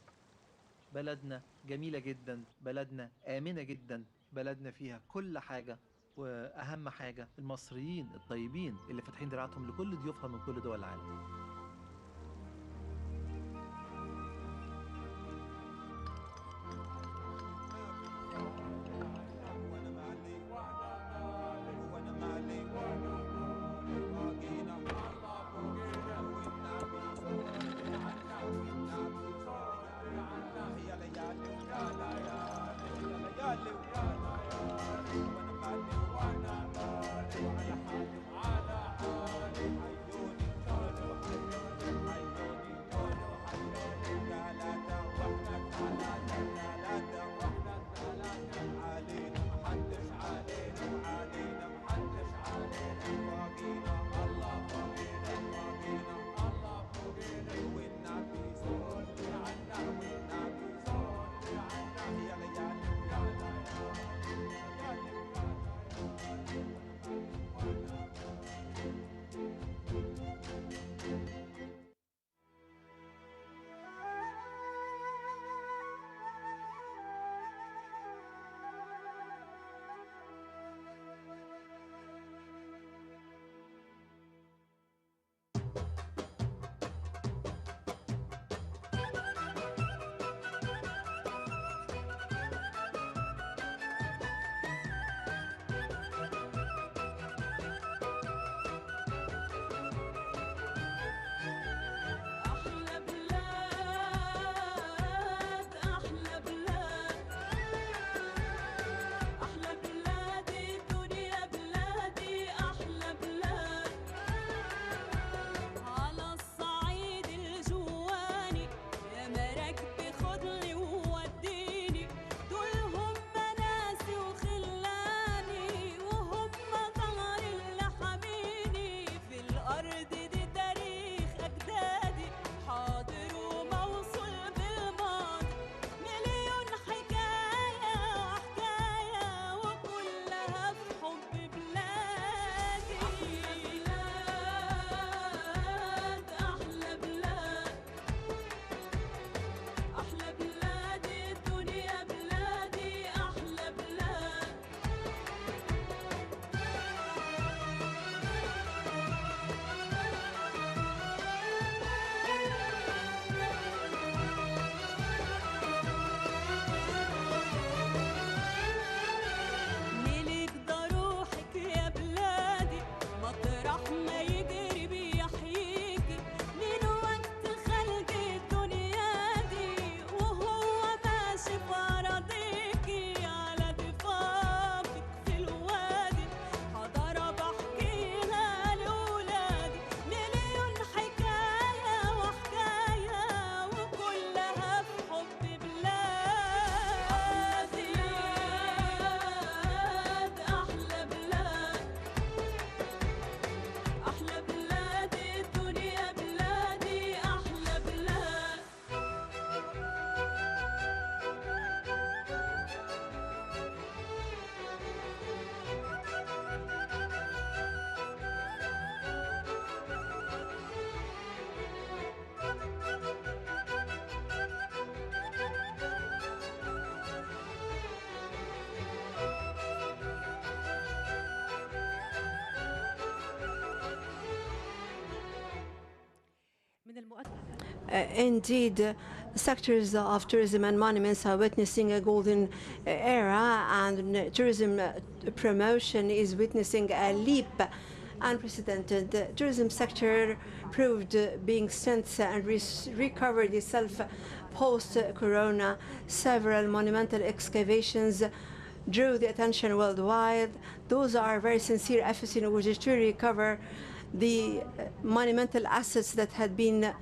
بلدنا جميلة جدا، بلدنا آمنة جدا، بلدنا فيها كل حاجة، وأهم حاجة المصريين الطيبين اللي فاتحين دراعتهم لكل ضيوفها من كل دول العالم. Indeed, sectors of tourism and monuments are witnessing a golden era, and tourism promotion is witnessing a leap unprecedented. The tourism sector proved being strengthened and recovered itself post-corona. Several monumental excavations drew the attention worldwide. Those are very sincere efforts in order to recover the monumental assets that had been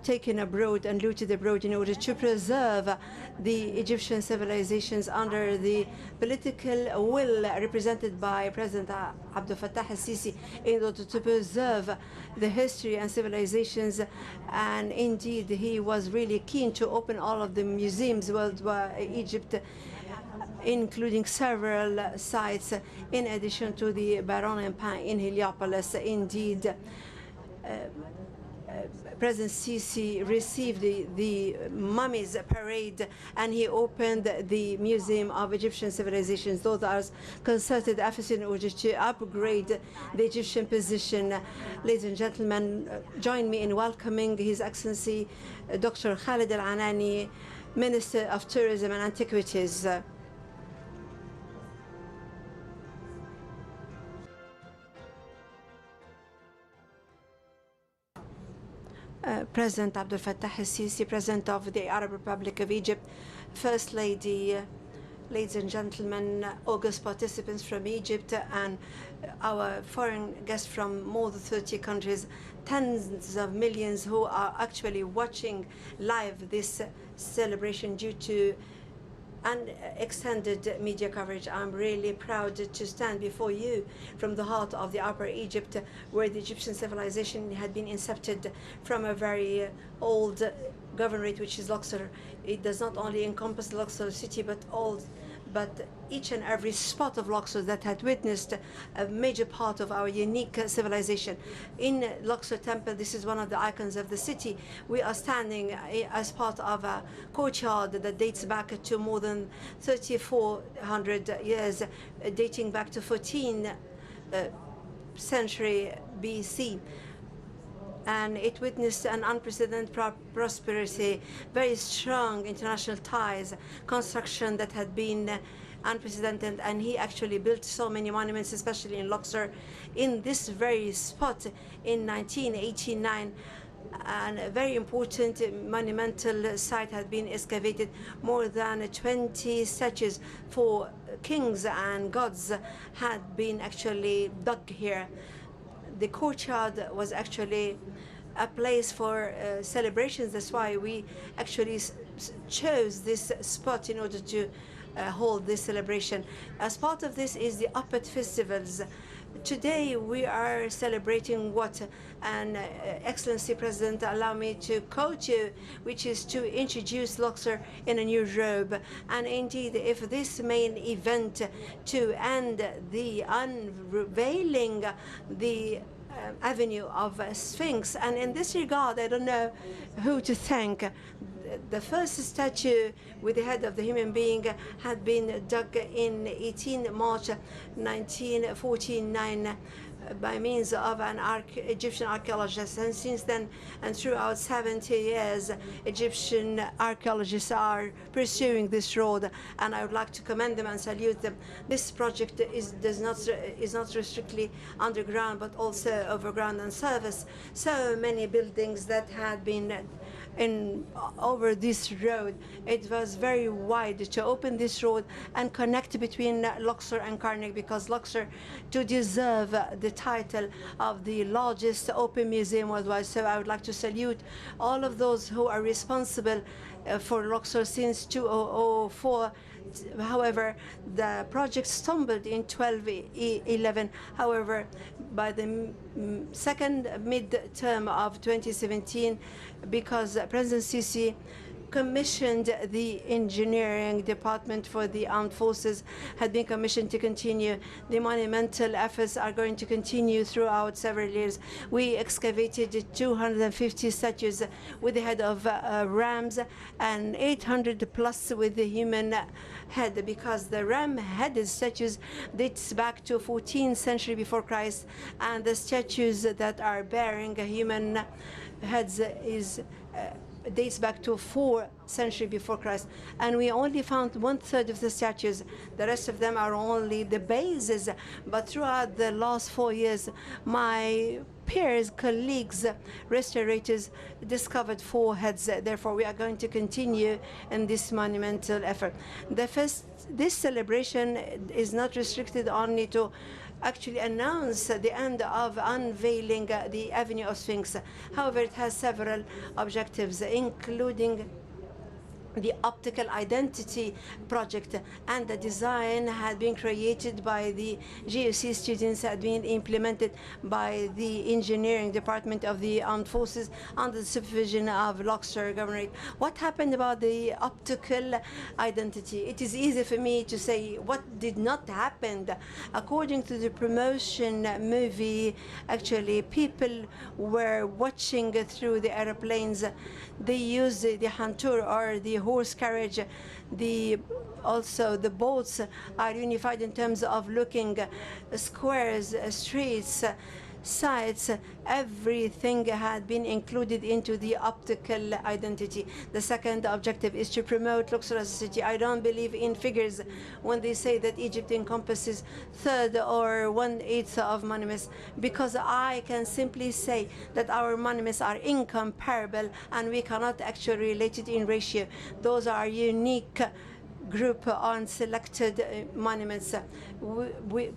taken abroad and looted abroad in order to preserve the Egyptian civilizations under the political will represented by President Abdel Fattah al-Sisi in order to preserve the history and civilizations. And indeed, he was really keen to open all of the museums worldwide, Egypt, including several sites, in addition to the Baron Empire in Heliopolis. Indeed, President Sisi received the mummies parade, and he opened the Museum of Egyptian Civilizations. Those are concerted efforts in order to upgrade the Egyptian position. Ladies and gentlemen, join me in welcoming His Excellency Dr. Khalid Al-Anani, Minister of Tourism and Antiquities. President Abdel Fattah al-Sisi, President of the Arab Republic of Egypt, First Lady, ladies and gentlemen, august participants from Egypt, and our foreign guests from more than 30 countries, tens of millions who are actually watching live this celebration due to extended media coverage. I'm really proud to stand before you from the heart of the Upper Egypt, where the Egyptian civilization had been incepted from a very old governorate, which is Luxor. It does not only encompass the Luxor city, but each and every spot of Luxor that had witnessed a major part of our unique civilization. In Luxor Temple, this is one of the icons of the city. We are standing as part of a courtyard that dates back to more than 3,400 years, dating back to 14th century BC. And it witnessed an unprecedented prosperity, very strong international ties, construction that had been unprecedented, and he actually built so many monuments, especially in Luxor, in this very spot in 1989. And a very important monumental site had been excavated. More than 20 statues for kings and gods had been actually dug here. The courtyard was actually a place for celebrations. That's why we actually chose this spot in order to hold this celebration. As part of this is the Uppet Festivals. Today we are celebrating what, and Excellency President, allow me to quote you, which is to introduce Luxor in a new robe. And indeed, if this main event to end the unveiling the avenue of Sphinx, and in this regard, I don't know who to thank. The first statue with the head of the human being had been dug in 18 March 1949 by means of an Egyptian archaeologist. And since then, and throughout 70 years, Egyptian archaeologists are pursuing this road, and I would like to commend them and salute them. This project is not strictly underground, but also overground and surface. So many buildings that had been over this road. It was very wide to open this road and connect between Luxor and Karnak, because Luxor to deserve the title of the largest open museum worldwide. So I would like to salute all of those who are responsible for Luxor since 2004. However, the project stumbled in 1211. However, by the second mid-term of 2017, because President Sisi commissioned the engineering department for the armed forces, had been commissioned to continue. The monumental efforts are going to continue throughout several years. We excavated 250 statues with the head of rams and 800 plus with the human head, because the ram-headed statues dates back to 14th century before Christ, and the statues that are bearing human heads dates back to 4th century before Christ. And we only found 1/3 of the statues. The rest of them are only the bases. But throughout the last 4 years, my peers, colleagues, restorators discovered 4 heads. Therefore, we are going to continue in this monumental effort. This celebration is not restricted only to actually announce the end of unveiling the Avenue of Sphinx. However, it has several objectives, including the optical identity project, and the design had been created by the GOC students, had been implemented by the engineering department of the armed forces under the supervision of Luxor governorate. What happened about the optical identity? It is easy for me to say what did not happen. According to the promotion movie, actually people were watching through the airplanes. They used the hantur, or the horse carriage. Also the boats are unified in terms of looking squares, streets, sites. Everything had been included into the optical identity. The second objective is to promote Luxor as a city. I don't believe in figures when they say that Egypt encompasses 1/3 or 1/8 of monuments, because I can simply say that our monuments are incomparable and we cannot actually relate it in ratio. Those are unique group on selected monuments.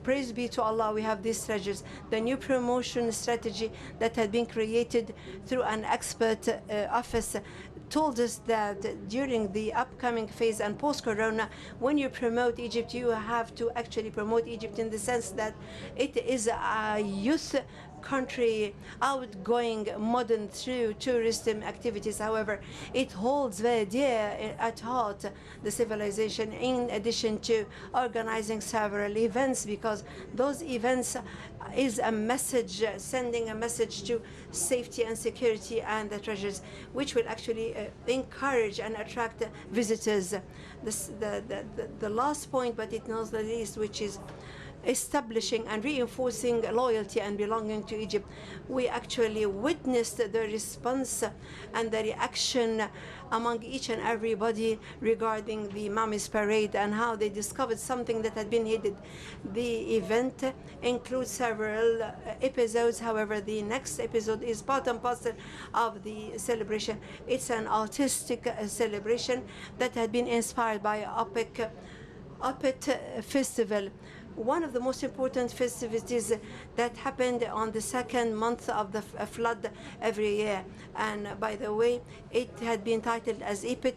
Praise be to Allah, we have these treasures. The new promotion strategy that had been created through an expert office told us that during the upcoming phase and post-corona, when you promote Egypt, you have to actually promote Egypt in the sense that it is a youth country, outgoing, modern through tourism activities. However, it holds very dear at heart the civilization, in addition to organizing several events, because those events is a message, sending a message to safety and security and the treasures, which will actually encourage and attract visitors. The last point, but it not the least, which is establishing and reinforcing loyalty and belonging to Egypt. We actually witnessed the response and the reaction among each and everybody regarding the Mummies Parade and how they discovered something that had been hidden. The event includes several episodes. However, the next episode is part and parcel of the celebration. It's an artistic celebration that had been inspired by Opet Festival, one of the most important festivities that happened on the second month of the flood every year. And by the way, it had been titled as Ipit,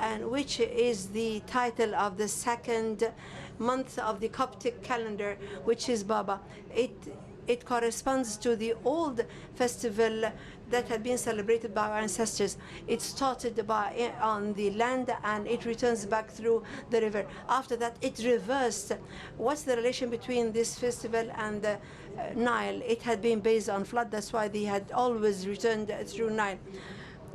and which is the title of the second month of the Coptic calendar, which is Baba. It corresponds to the old festival that had been celebrated by our ancestors. It started on the land and it returns back through the river. After that, it reversed. What's the relation between this festival and the Nile? It had been based on flood, that's why they had always returned through Nile.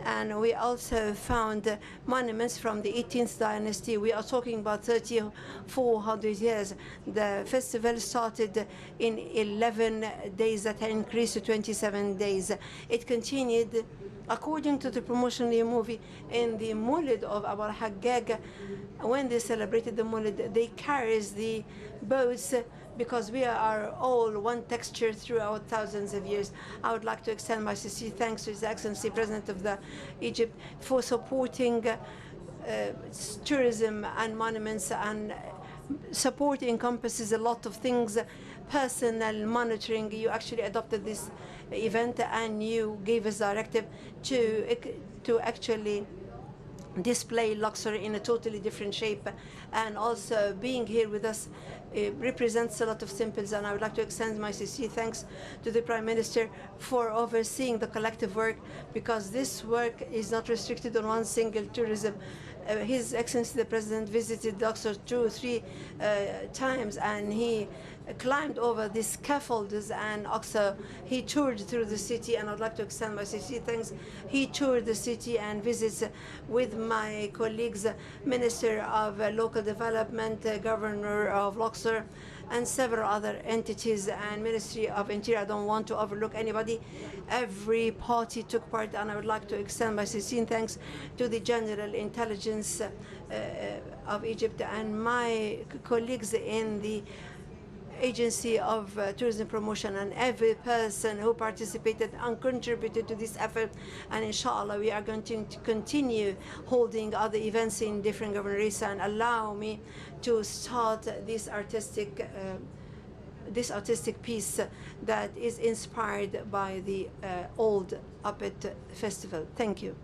And we also found monuments from the 18th dynasty. We are talking about 3,400 years. The festival started in 11 days that had increased to 27 days. It continued according to the promotional movie in the Mulid of Abu al-Haggag. When they celebrated the Mulid, they carried the boats, because we are all one texture throughout thousands of years. I would like to extend my sincere thanks to His Excellency President of Egypt for supporting tourism and monuments, and support encompasses a lot of things. Personal monitoring, you actually adopted this event and you gave us directive to actually display Luxor in a totally different shape, and also being here with us represents a lot of symbols. And I would like to extend my sincere thanks to the Prime Minister for overseeing the collective work, because this work is not restricted on one single tourism. His Excellency the President visited Luxor 2 or 3 times, and he climbed over these scaffolds, and also he toured through the city, and I'd like to extend my sincere thanks. He toured the city and visits with my colleagues, Minister of Local Development, Governor of Luxor, and several other entities, and Ministry of Interior. I don't want to overlook anybody. Every party took part, and I would like to extend my sincere thanks to the General Intelligence of Egypt and my colleagues in the Agency of Tourism Promotion, and every person who participated and contributed to this effort. And inshallah, we are going to continue holding other events in different governorates. And allow me to start this artistic piece that is inspired by the old Opet Festival. Thank you.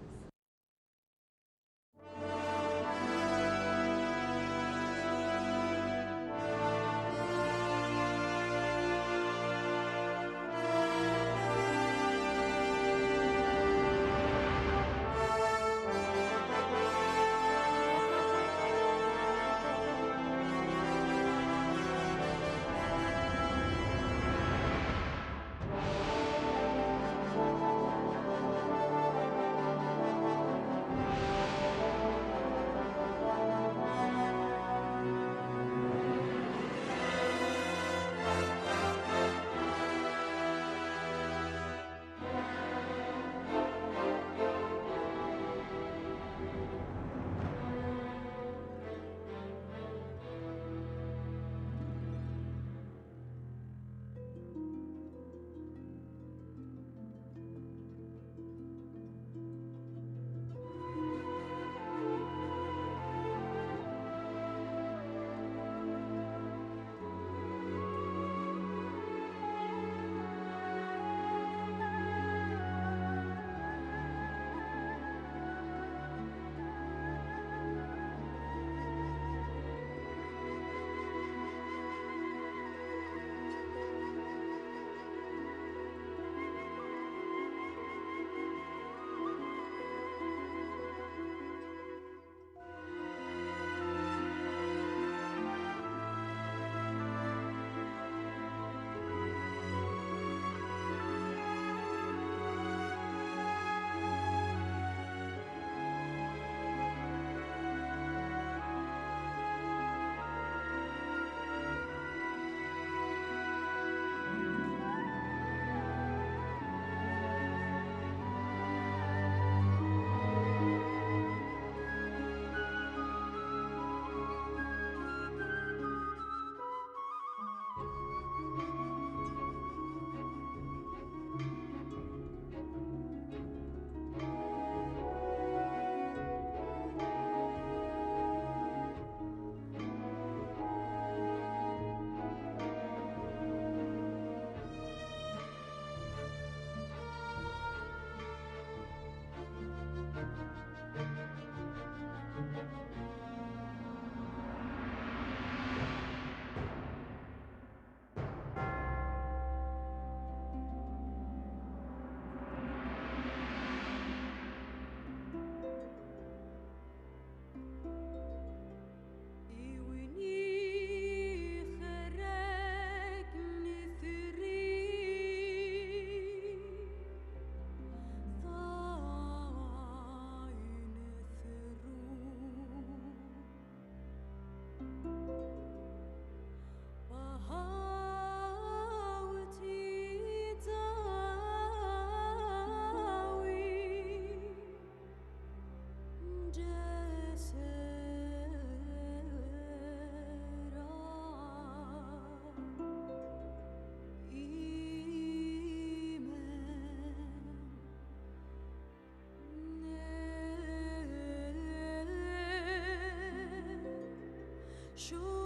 Hohe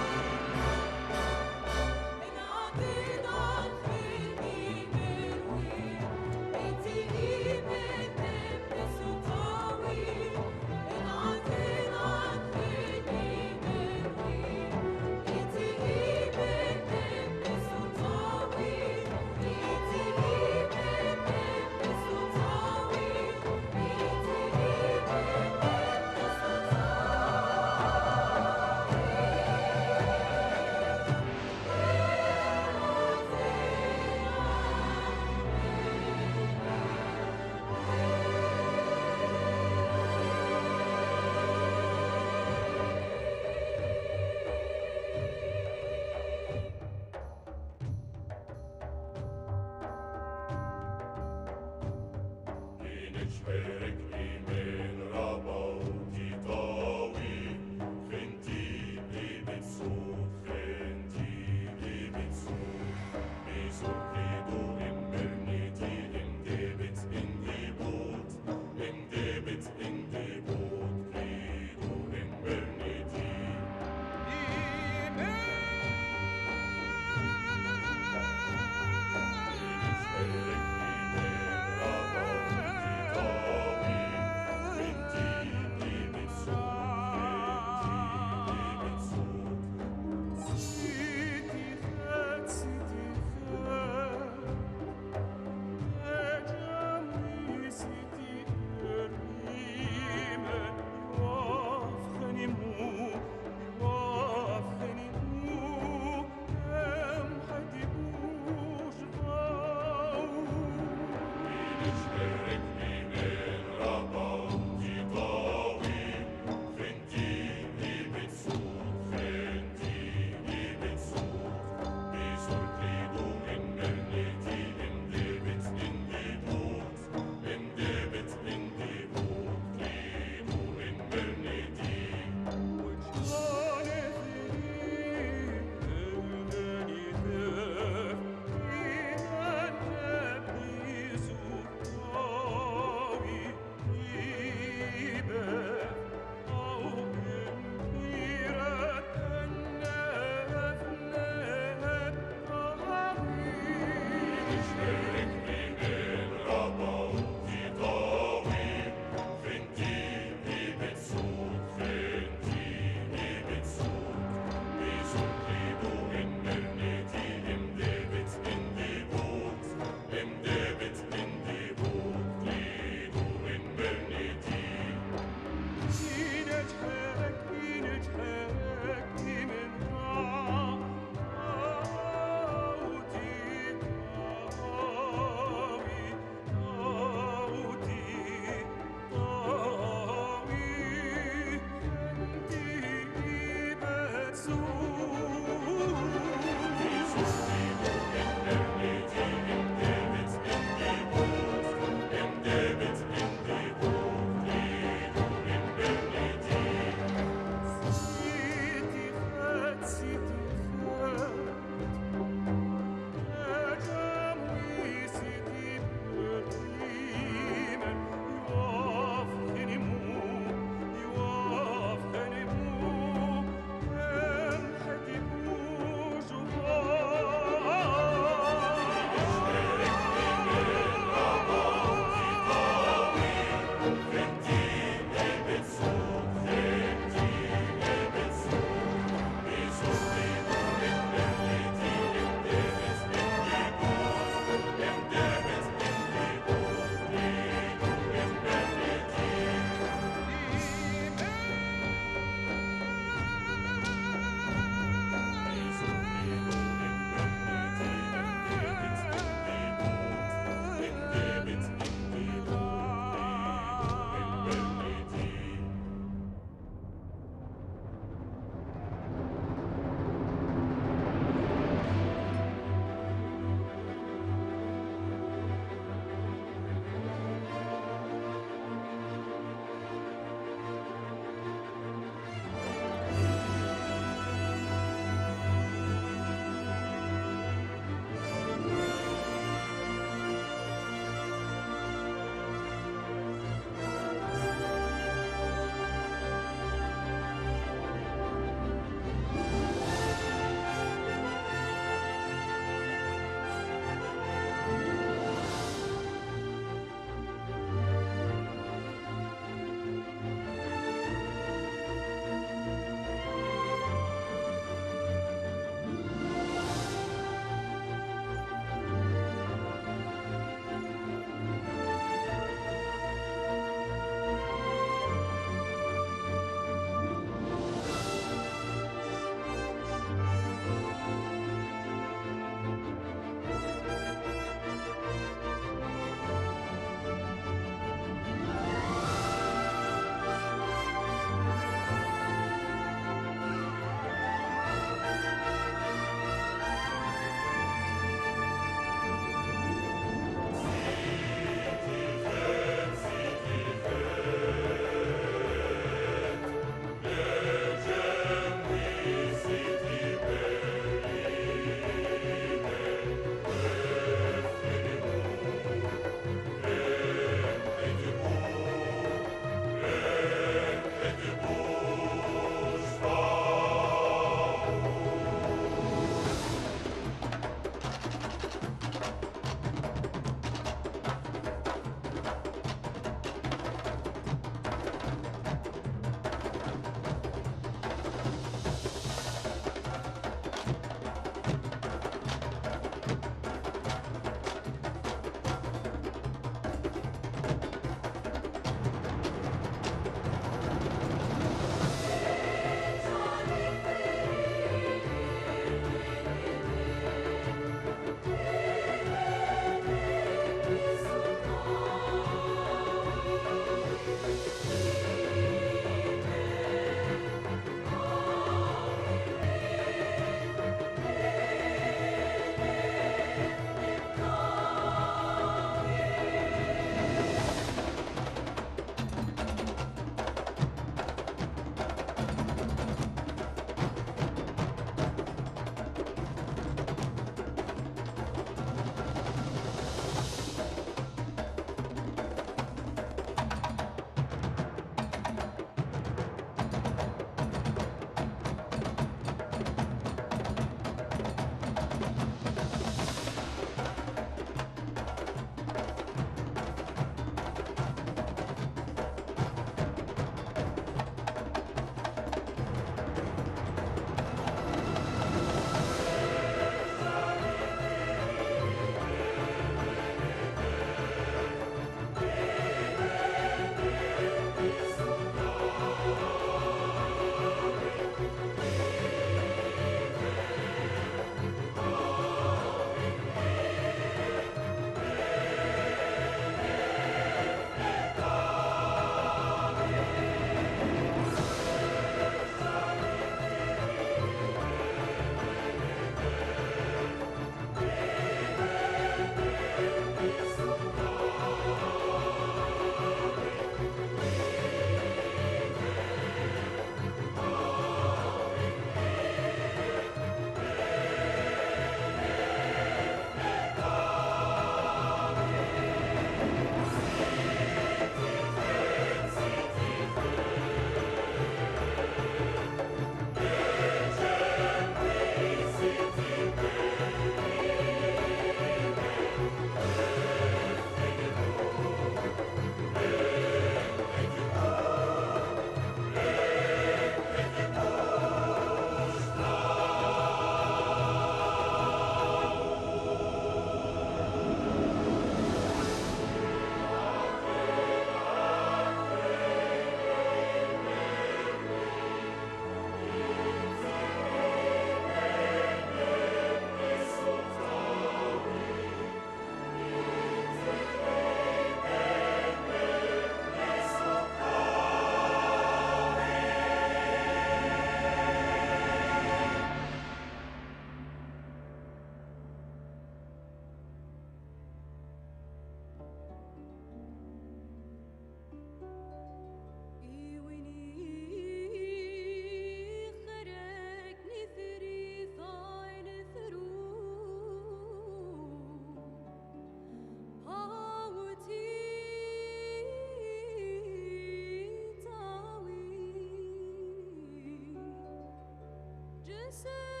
الأقصر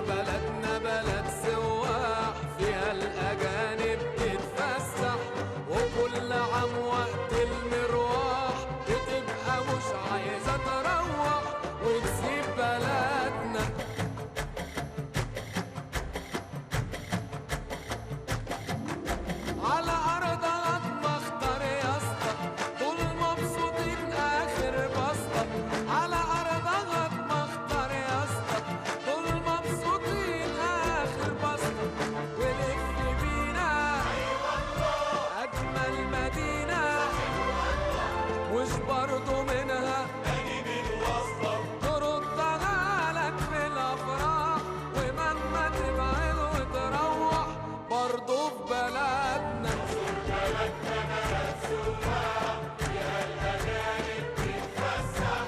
بلدنا بلد سواح، فيها الأجانب تتفسح، وكل عام وقت المروح بتبقى مش عايزة تروح وتسيب بلدنا. على أرضها مختار يا اسطى، دول مبسوطين آخر بسطة. على أرضها مختار يا اسطى، دول مبسوطين آخر بسطة. ولف بينا أجمل مدينة، مش برضو منها أجيب الواسطة، تردها لك في الأفراح، ومهما تبعد وتروح برضو في بلدنا. بلدنا بلد سواح، فيها الأجانب تتفسح،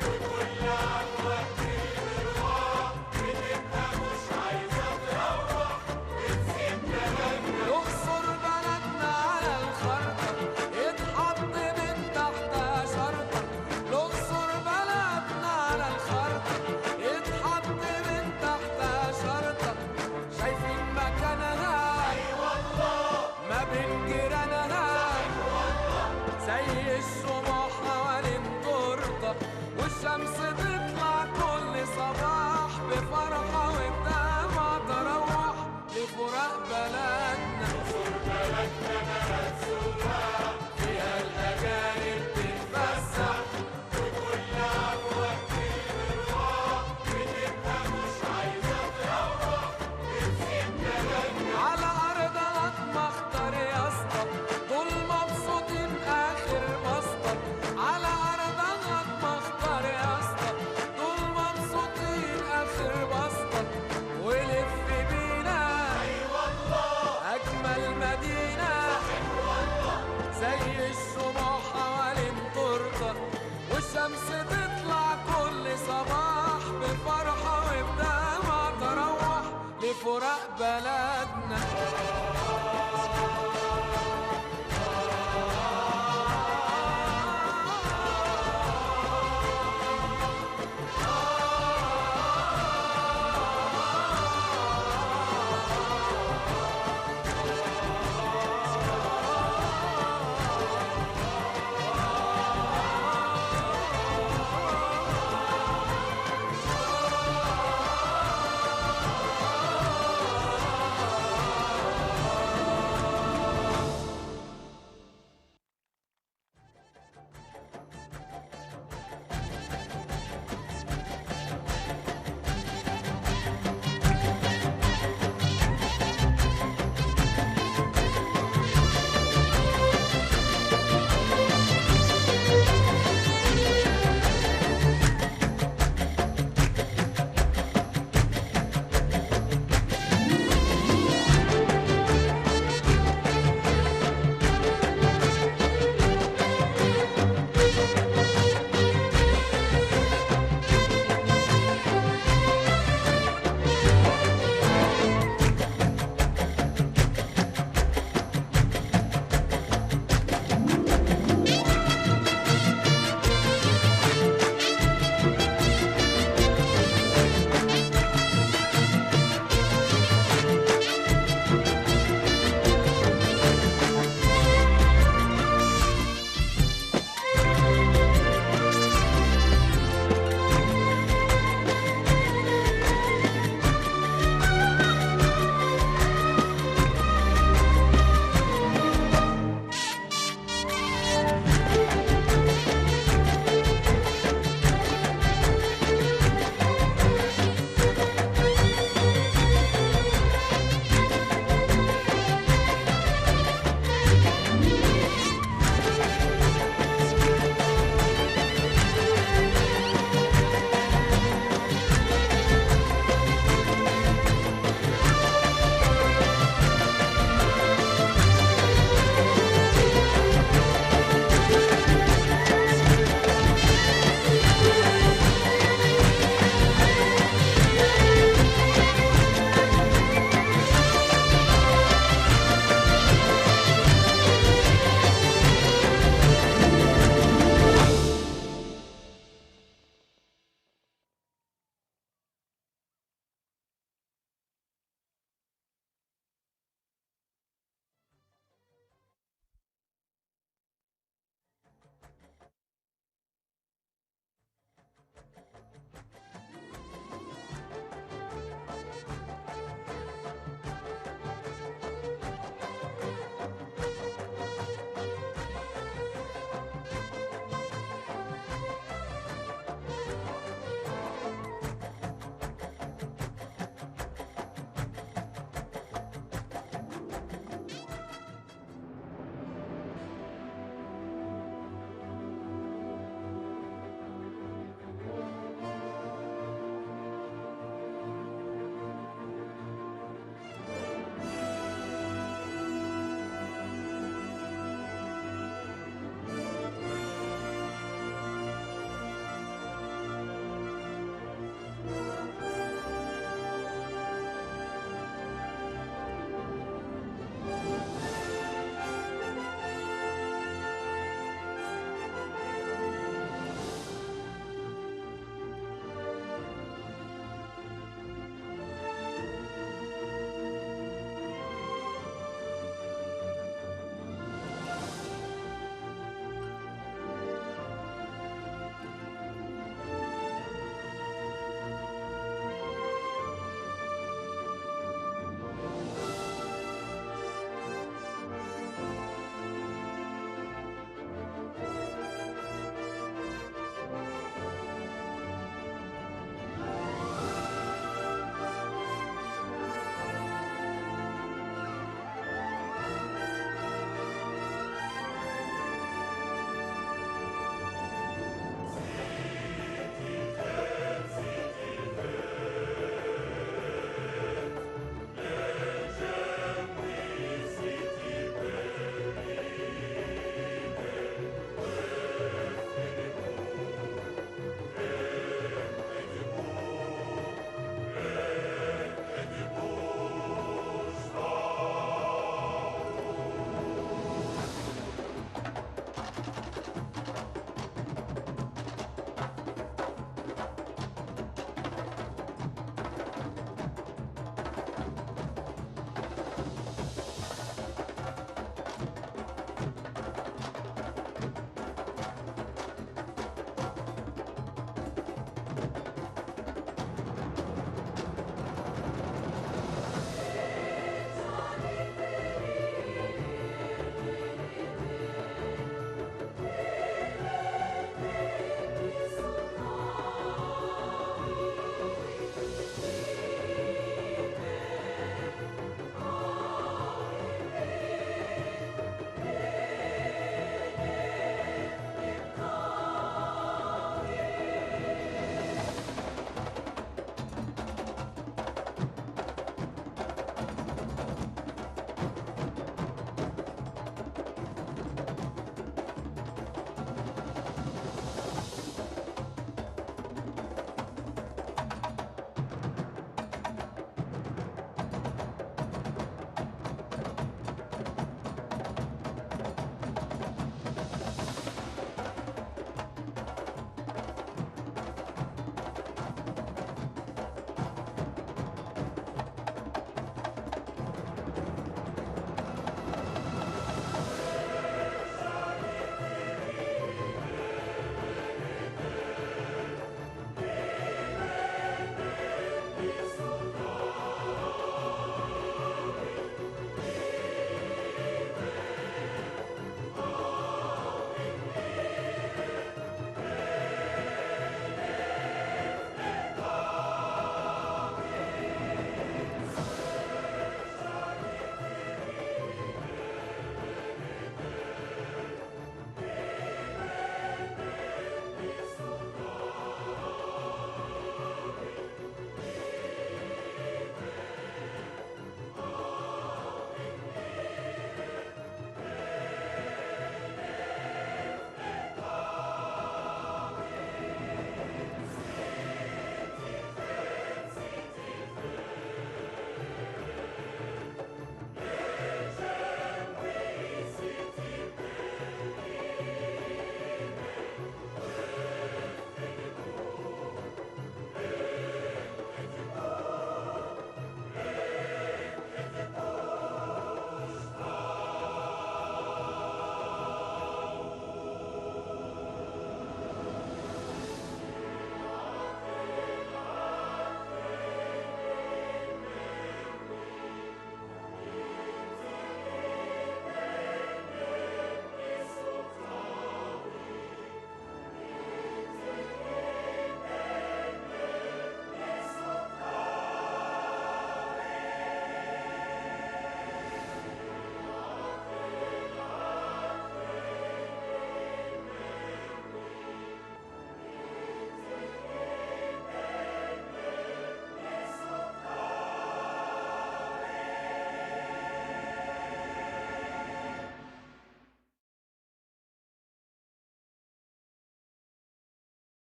وكل عام وقت المروح بتبقى مش عايزة تروح وتسيب بلدنا. الأقصر بلدنا على الخرطة، اتحط من تحتها شرطة. الأقصر بلدنا على الخرطة، اتحط من تحتها شرطة. شايفين مكانها ما بين جيرانها، زي الشموع حوالين تورته، والشمس تطلع كل صباح بفرحة والدمعة تروح لفراق بلدنا. بلدنا بلد سواح، فيها الأجانب تتفسح، وكل عام وقت المروح بتبقى مش عايزة تروح وتسيب بلدنا. على أرضها مختار يا اسطى، دول مبسوطين آخر بسطة. على أرضها مختار يا اسطى، دول مبسوطين آخر بسطة. ولف بينا أجمل مدينة، زي الشموع حوالين تورته، والشمس تطلع كل صباح بفرحة وبدمعة تروح لفراق بلد.